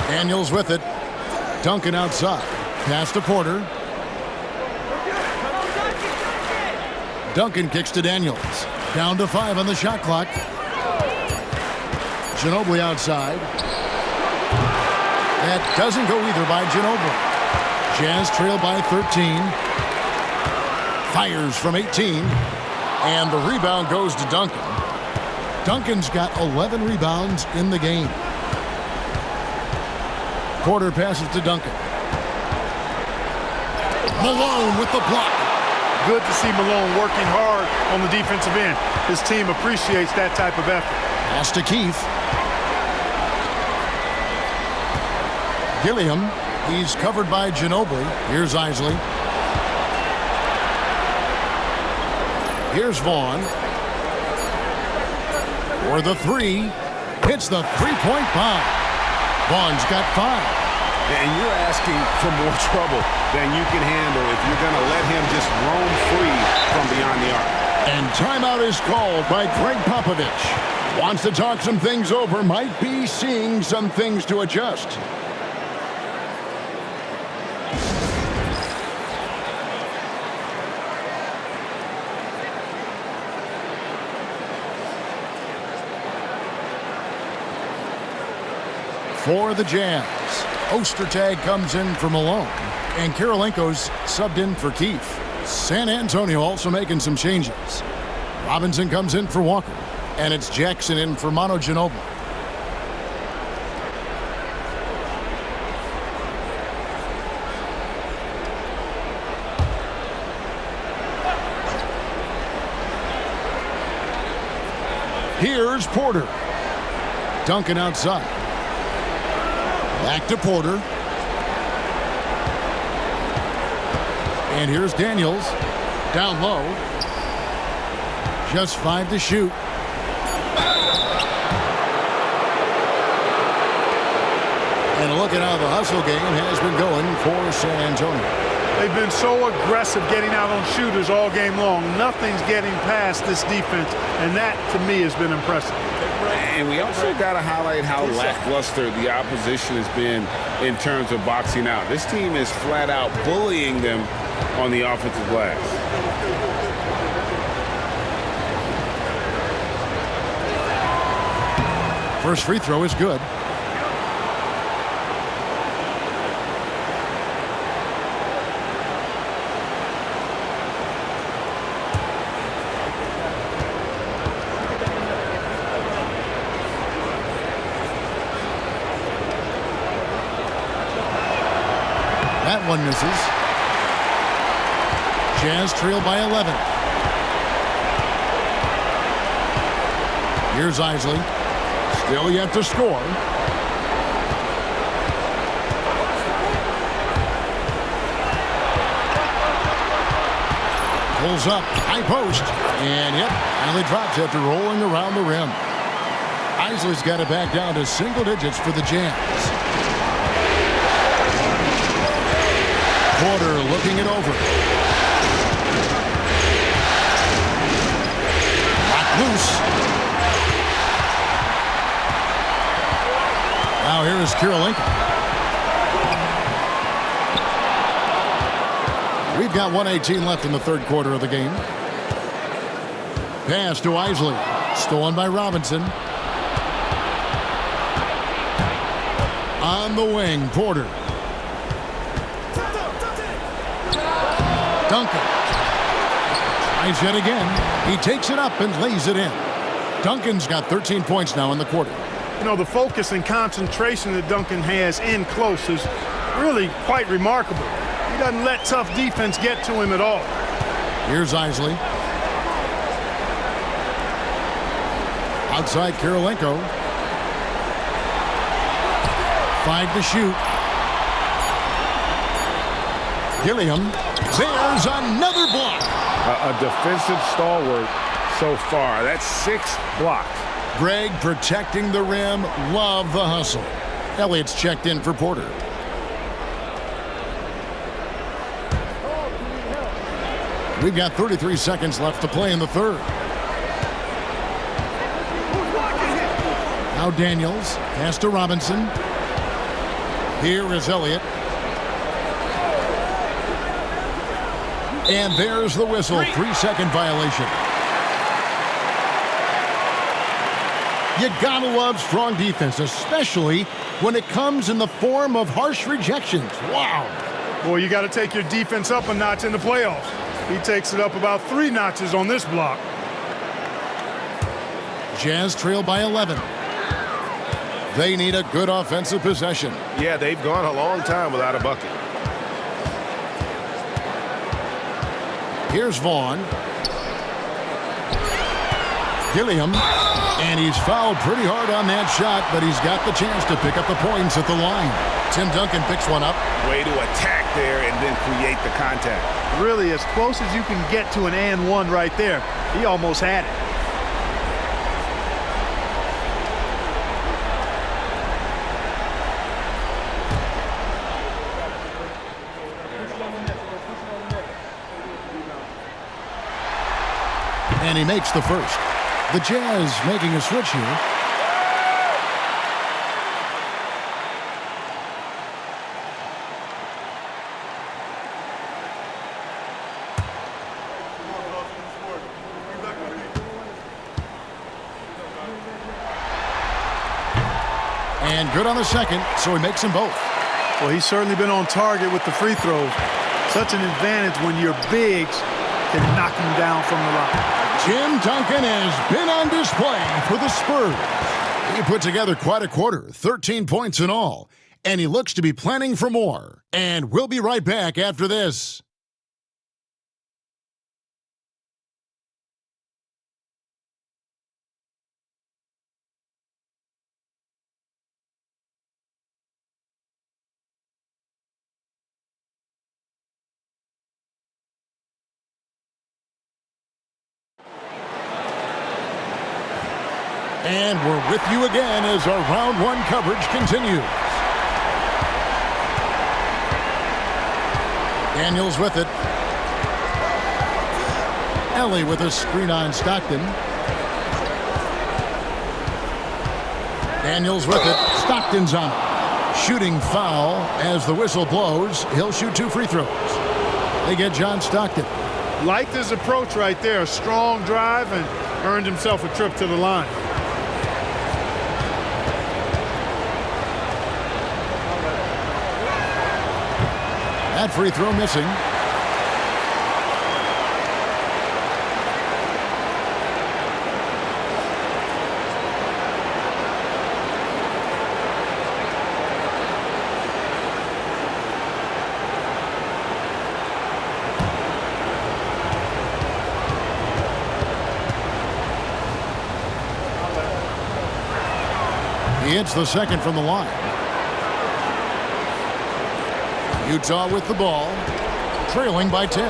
Daniels with it. Duncan outside. Pass to Porter. Duncan kicks to Daniels. Down to 5 on the shot clock. Ginobili outside. That doesn't go either by Ginobili. Jazz trail by 13. Fires from 18. And the rebound goes to Duncan. Duncan's got 11 rebounds in the game. Porter passes to Duncan. Malone with the block. Good to see Malone working hard on the defensive end. His team appreciates that type of effort. Pass to Keefe. Gilliam. He's covered by Ginobili. Here's Isley. Here's Vaughn. For the three. Hits the three-point bomb. Vaughn's got 5. And you're asking for more trouble than you can handle if you're going to let him just roam free from beyond the arc. And timeout is called by Greg Popovich. Wants to talk some things over. Might be seeing some things to adjust. For the Jazz, Ostertag comes in for Malone, and Kirilenko's subbed in for Keefe. San Antonio also making some changes. Robinson comes in for Walker, and it's Jackson in for Manu Ginobili. Here's Porter. Duncan outside. Back to Porter. And here's Daniels. Down low. Just 5 to shoot. And a look at how the hustle game has been going for San Antonio. They've been so aggressive getting out on shooters all game long. Nothing's getting past this defense, and that, to me, has been impressive. And we also got to highlight how lackluster the opposition has been in terms of boxing out. This team is flat out bullying them on the offensive glass. First free throw is good. That one misses. Jazz trail by 11. Here's Isley. Still yet to score. Pulls up, high post, and yep, finally drops after rolling around the rim. Isley's got it back down to single digits for the Jazz. Porter looking it over. Locked loose. Now here is Kirilenko. got 1:18 left in the third quarter of the game. Pass to Isley. Stolen by Robinson. On the wing, Porter. Duncan. Tries yet again. He takes it up and lays it in. Duncan's got 13 points now in the quarter. You know, the focus and concentration that Duncan has in close is really quite remarkable. He doesn't let tough defense get to him at all. Here's Isley. Outside Kirilenko. 5 to shoot. Gilliam. There's another block. A defensive stalwart so far. That's 6 blocks. Greg protecting the rim. Love the hustle. Elliott's checked in for Porter. We've got 33 seconds left to play in the third. Now Daniels. Pass to Robinson. Here is Elliott. And there's the whistle. 3-second violation. You gotta love strong defense, especially when it comes in the form of harsh rejections. Wow. Boy, you got to take your defense up a notch in the playoffs. He takes it up about 3 notches on this block. Jazz trail by 11. They need a good offensive possession. Yeah, they've gone a long time without a bucket. Here's Vaughn. Gilliam. And he's fouled pretty hard on that shot, but he's got the chance to pick up the points at the line. Tim Duncan picks one up. Way to attack there and then create the contact. Really, as close as you can get to an and one right there. He almost had it. And he makes the first. The Jazz making a switch here. And good on the second, so he makes them both. Well, he's certainly been on target with the free throws. Such an advantage when your bigs can knock him down from the line. Tim Duncan has been on display for the Spurs. He put together quite a quarter, 13 points in all, and he looks to be planning for more. And we'll be right back after this. And we're with you again as our round one coverage continues. Daniels with it. Ellie with a screen on Stockton. Daniels with it. Stockton's on it. Shooting foul as the whistle blows. He'll shoot 2 free throws. They get John Stockton. Liked his approach right there. A strong drive and earned himself a trip to the line. That free throw missing. He hits the second from the line. Utah with the ball, trailing by 10.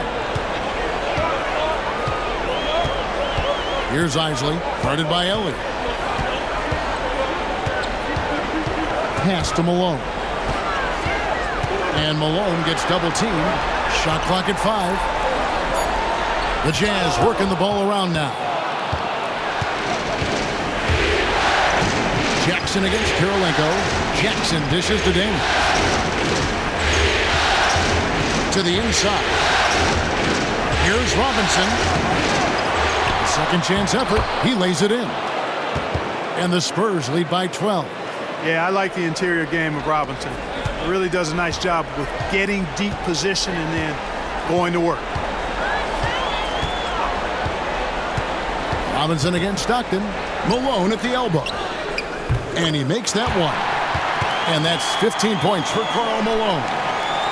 Here's Isley, guarded by Elliott. Pass to Malone. And Malone gets double teamed. Shot clock at 5. The Jazz working the ball around now. Jackson against Kirilenko. Jackson dishes to Daniels. to the inside. Here's Robinson. Second chance effort. He lays it in. And the Spurs lead by 12. Yeah, I like the interior game of Robinson. He really does a nice job with getting deep position and then going to work. Robinson against Stockton. Malone at the elbow. And he makes that one. And that's 15 points for Karl Malone.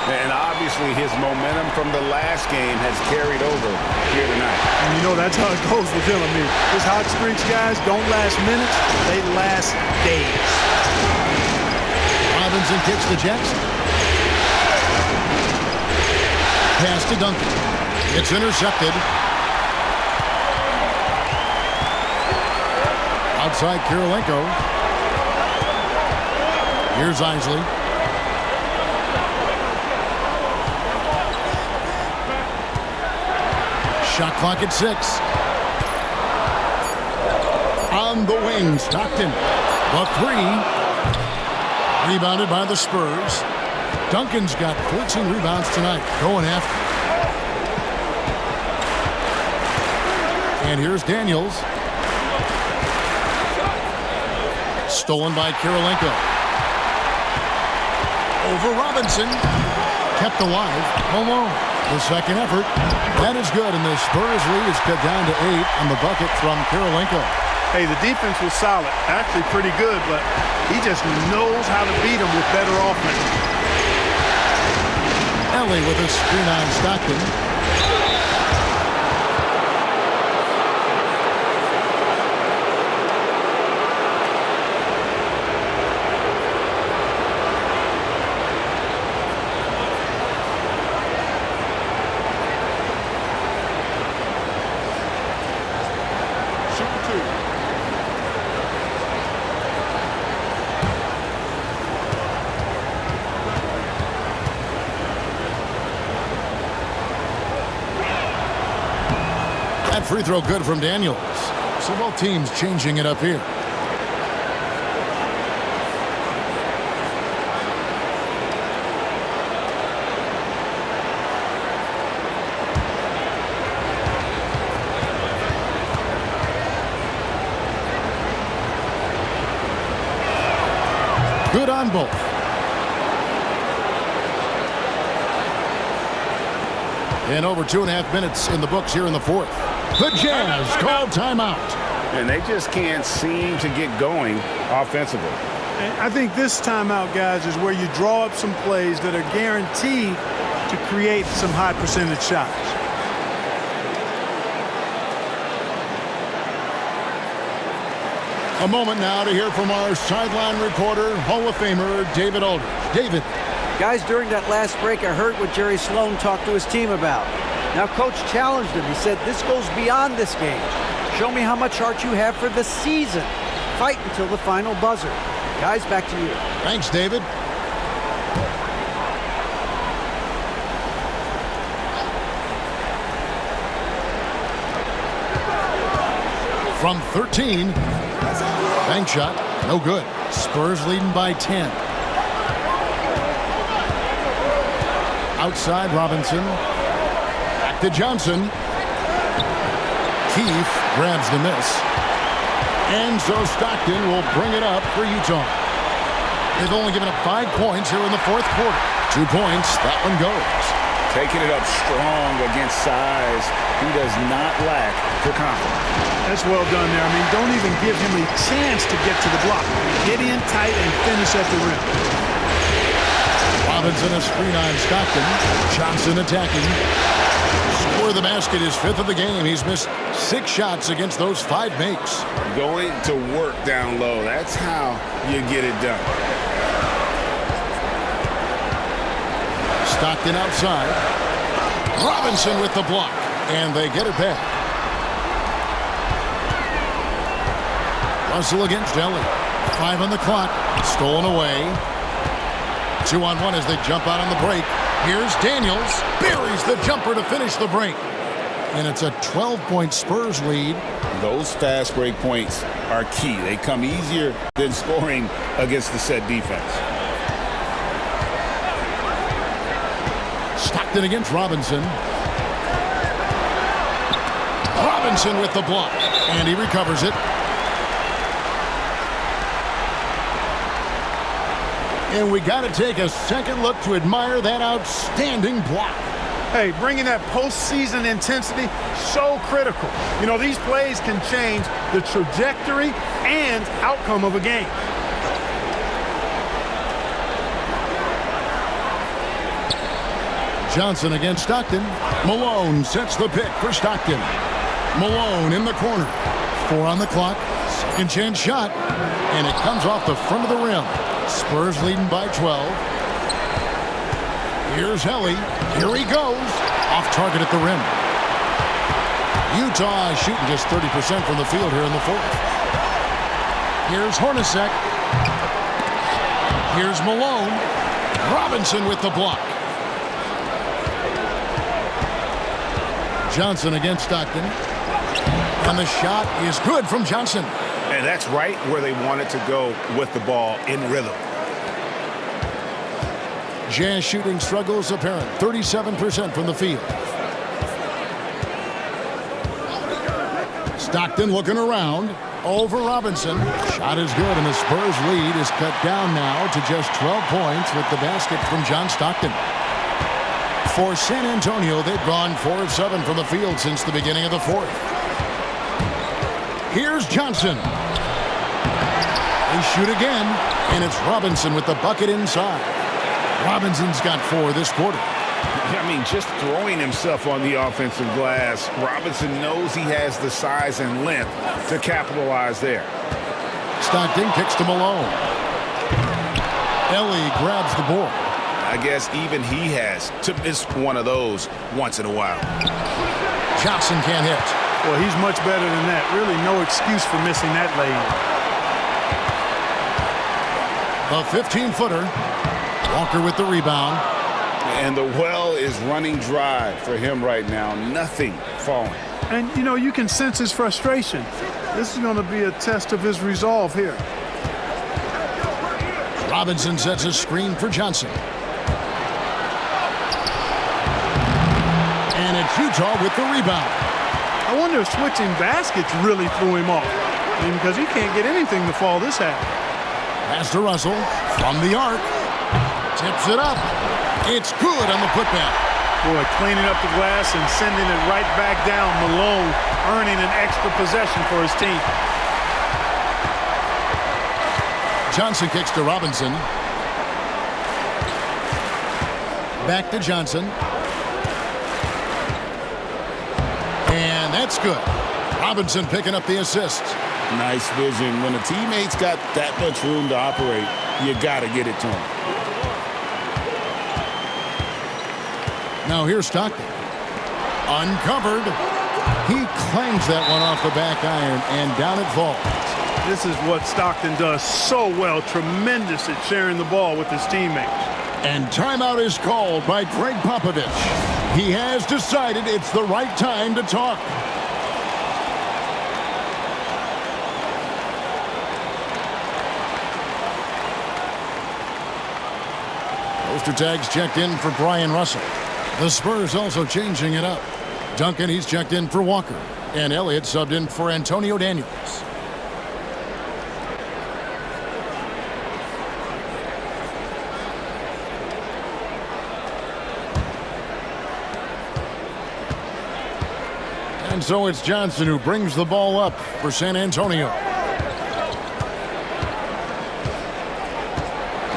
And obviously his momentum from the last game has carried over here tonight. And you know, that's how it goes with him. I mean, his hot streaks, guys, don't last minutes. They last days. Robinson kicks to Jackson. Pass to Duncan. It's intercepted. Outside Kirilenko. Here's Isley. Shot clock at 6. On the wing, Stockton. The 3. Rebounded by the Spurs. Duncan's got 14 rebounds tonight. Going after. And here's Daniels. Stolen by Kirilenko. Over Robinson. Kept alive. Malone. The second effort. That is good, and the Spurs lead is cut down to 8 on the bucket from Kirilenko. Hey, the defense was solid. Actually pretty good, but he just knows how to beat them with better offense. Ellie with a screen on Stockton. That free throw good from Daniels. So both teams changing it up here. Good on both. And over 2.5 minutes in the books here in the fourth. The Jazz call timeout. And they just can't seem to get going offensively. And I think this timeout, guys, is where you draw up some plays that are guaranteed to create some high percentage shots. A moment now to hear from our sideline reporter, Hall of Famer David Aldridge. David. Guys, during that last break, I heard what Jerry Sloan talked to his team about. Now, Coach challenged him. He said, this goes beyond this game. Show me how much heart you have for the season. Fight until the final buzzer. Guys, back to you. Thanks, David. From 13. Bank shot. No good. Spurs leading by 10. Outside Robinson. Back to Johnson. Keefe grabs the miss. And so Stockton will bring it up for Utah. They've only given up 5 points here in the fourth quarter. 2 points. That one goes. Taking it up strong against size. He does not lack for confidence. That's well done there. I mean, don't even give him a chance to get to the block. Get in tight and finish at the rim. Robinson a screen on Stockton. Johnson attacking. Score the basket, his 5th of the game. He's missed 6 shots against those 5 makes. Going to work down low. That's how you get it done. Stockton outside. Robinson with the block. And they get it back. Russell against Ellie. 5 on the clock. Stolen away. 2-on-1 as they jump out on the break. Here's Daniels. Buries the jumper to finish the break. And it's a 12-point Spurs lead. Those fast break points are key. They come easier than scoring against the set defense. Stockton against Robinson. Robinson with the block, and he recovers it. And we got to take a second look to admire that outstanding block. Hey, bringing that postseason intensity, so critical. You know, these plays can change the trajectory and outcome of a game. Johnson against Stockton. Malone sets the pick for Stockton. Malone in the corner. 4 on the clock. Second chance shot. And it comes off the front of the rim. Spurs leading by 12. Here's Helly. Here he goes. Off target at the rim. Utah is shooting just 30% from the field here in the fourth. Here's Hornacek. Here's Malone. Robinson with the block. Johnson against Stockton. And the shot is good from Johnson. And that's right where they wanted to go with the ball, in rhythm. Jazz shooting struggles apparent. 37% from the field. Stockton looking around. Over Robinson. Shot is good, and the Spurs lead is cut down now to just 12 points with the basket from John Stockton. For San Antonio, they've gone 4 of 7 from the field since the beginning of the fourth. Here's Johnson. They shoot again, and it's Robinson with the bucket inside. Robinson's got 4 this quarter. I mean, just throwing himself on the offensive glass, Robinson knows he has the size and length to capitalize there. Stockton kicks to Malone. Ellie grabs the board. I guess even he has to miss one of those once in a while. Johnson can't hit. Well, he's much better than that. Really no excuse for missing that lane. A 15-footer. Walker with the rebound. And the well is running dry for him right now. Nothing falling. And, you know, you can sense his frustration. This is going to be a test of his resolve here. Robinson sets a screen for Johnson. And it's Utah with the rebound. I wonder if switching baskets really threw him off. I mean, because he can't get anything to fall this half. Pass to Russell from the arc. Tips it up. It's good on the putback. Boy, cleaning up the glass and sending it right back down. Malone earning an extra possession for his team. Johnson kicks to Robinson. Back to Johnson. And that's good. Robinson picking up the assist. Nice vision. When a teammate's got that much room to operate, you got to get it to him. Now here's Stockton. Uncovered. He clangs that one off the back iron, and down it falls. This is what Stockton does so well. Tremendous at sharing the ball with his teammates. And timeout is called by Greg Popovich. He has decided it's the right time to talk. Poster tags checked in for Brian Russell. The Spurs also changing it up. Duncan, he's checked in for Walker. And Elliott subbed in for Antonio Daniels. And so it's Johnson who brings the ball up for San Antonio.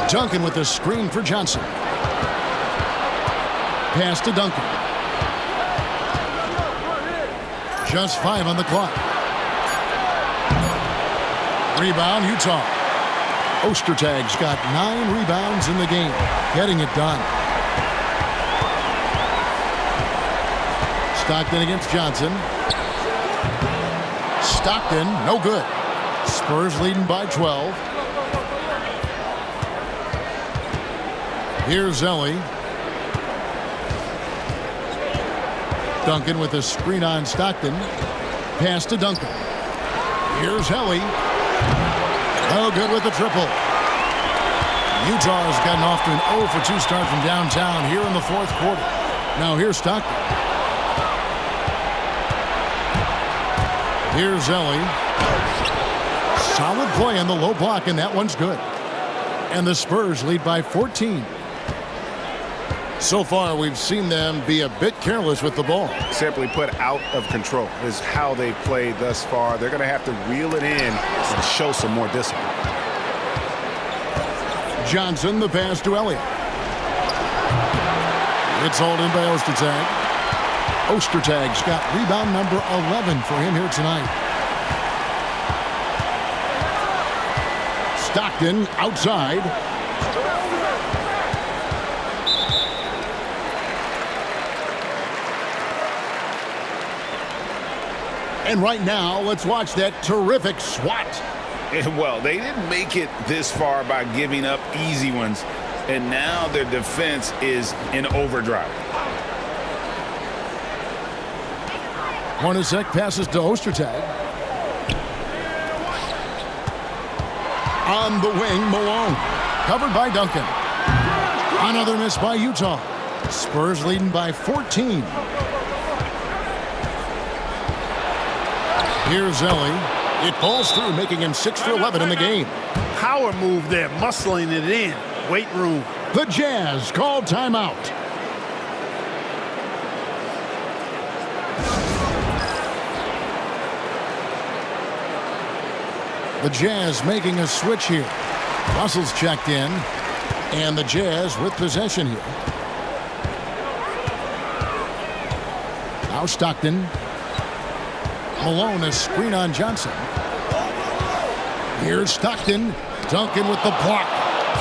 Duncan with the screen for Johnson. Pass to Duncan. Just 5 on the clock. Rebound, Utah. Ostertag's got 9 rebounds in the game. Getting it done. Stockton against Johnson. Stockton, no good. Spurs leading by 12. Here's Ellie. Duncan with a screen on Stockton. Pass to Duncan. Here's Helly. No good with the triple. Utah has gotten off to an 0 for 2 start from downtown here in the fourth quarter. Now here's Stockton. Here's Ellie. Solid play on the low block, and that one's good. And the Spurs lead by 14. So far, we've seen them be a bit careless with the ball. Simply put, out of control is how they've played thus far. They're going to have to reel it in and show some more discipline. Johnson, the pass to Elliott. It's hauled in by Ostertag. Ostertag's got rebound number 11 for him here tonight. Stockton outside. And right now, let's watch that terrific swat. And well, they didn't make it this far by giving up easy ones. And now their defense is in overdrive. Hornacek passes to Ostertag. On the wing, Malone. Covered by Duncan. Another miss by Utah. Spurs leading by 14. Here's Ellie. It falls through, making him 6 for 11 in the game. Power move there, muscling it in. Weight room. The Jazz call timeout. The Jazz making a switch here. Russell's checked in, and the Jazz with possession here. Now Stockton. Malone, a screen on Johnson. Here's Stockton. Duncan with the block.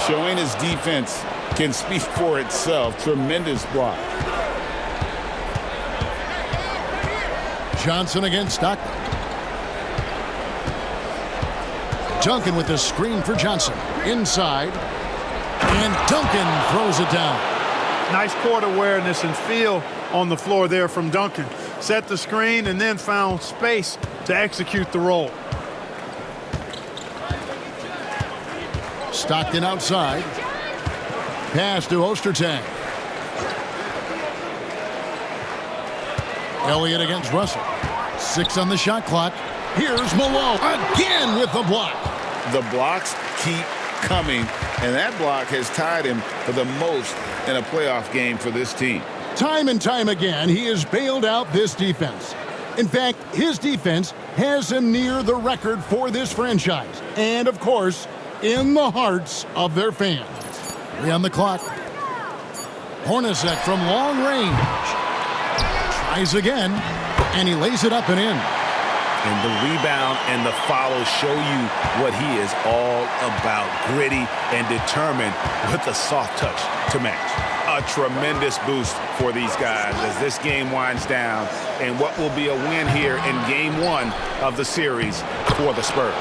Showing his defense can speak for itself. Tremendous block. Johnson against Stockton. Duncan with the screen for Johnson. Inside. And Duncan throws it down. Nice court awareness and feel on the floor there from Duncan. Set the screen and then found space to execute the roll. Stockton outside. Pass to Ostertag. Elliott against Russell. 6 on the shot clock. Here's Malone again with the block. The blocks keep coming, and that block has tied him for the most in a playoff game for this team. Time and time again, he has bailed out this defense. In fact, his defense has him near the record for this franchise. And, of course, in the hearts of their fans. 3 on the clock. Hornacek from long range. Tries again, and he lays it up and in. And the rebound and the follow show you what he is all about. Gritty and determined with a soft touch to match. A tremendous boost for these guys as this game winds down and what will be a win here in game 1 of the series for the Spurs.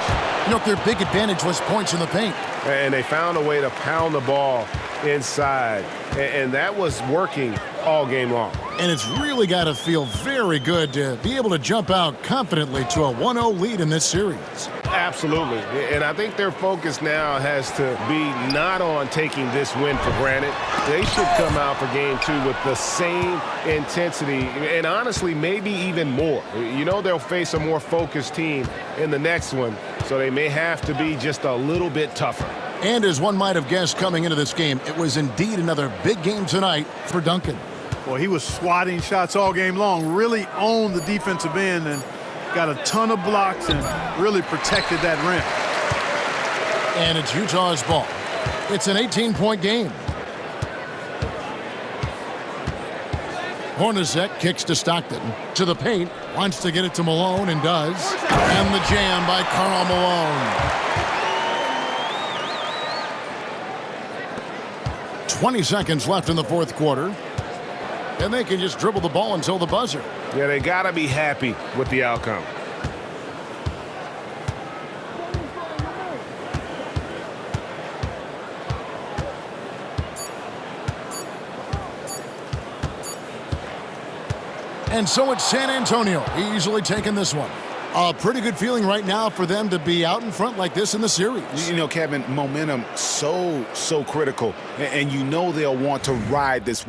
You know, their big advantage was points in the paint. And they found a way to pound the ball inside. And that was working all game long. And it's really got to feel very good to be able to jump out confidently to a 1-0 lead in this series. Absolutely. And I think their focus now has to be not on taking this win for granted. They should come out for game 2 with the same intensity and honestly maybe even more. You know they'll face a more focused team in the next one, so they may have to be just a little bit tougher. And as one might have guessed coming into this game, it was indeed another big game tonight for Duncan. Well, he was swatting shots all game long, really owned the defensive end and got a ton of blocks and really protected that rim. And it's Utah's ball. It's an 18-point game. Hornacek kicks to Stockton. To the paint. Wants to get it to Malone and does. And the jam by Karl Malone. 20 seconds left in the fourth quarter. And they can just dribble the ball until the buzzer. Yeah, they got to be happy with the outcome. And so it's San Antonio easily taking this one. A pretty good feeling right now for them to be out in front like this in the series. You know, Kevin, momentum so critical. And you know they'll want to ride this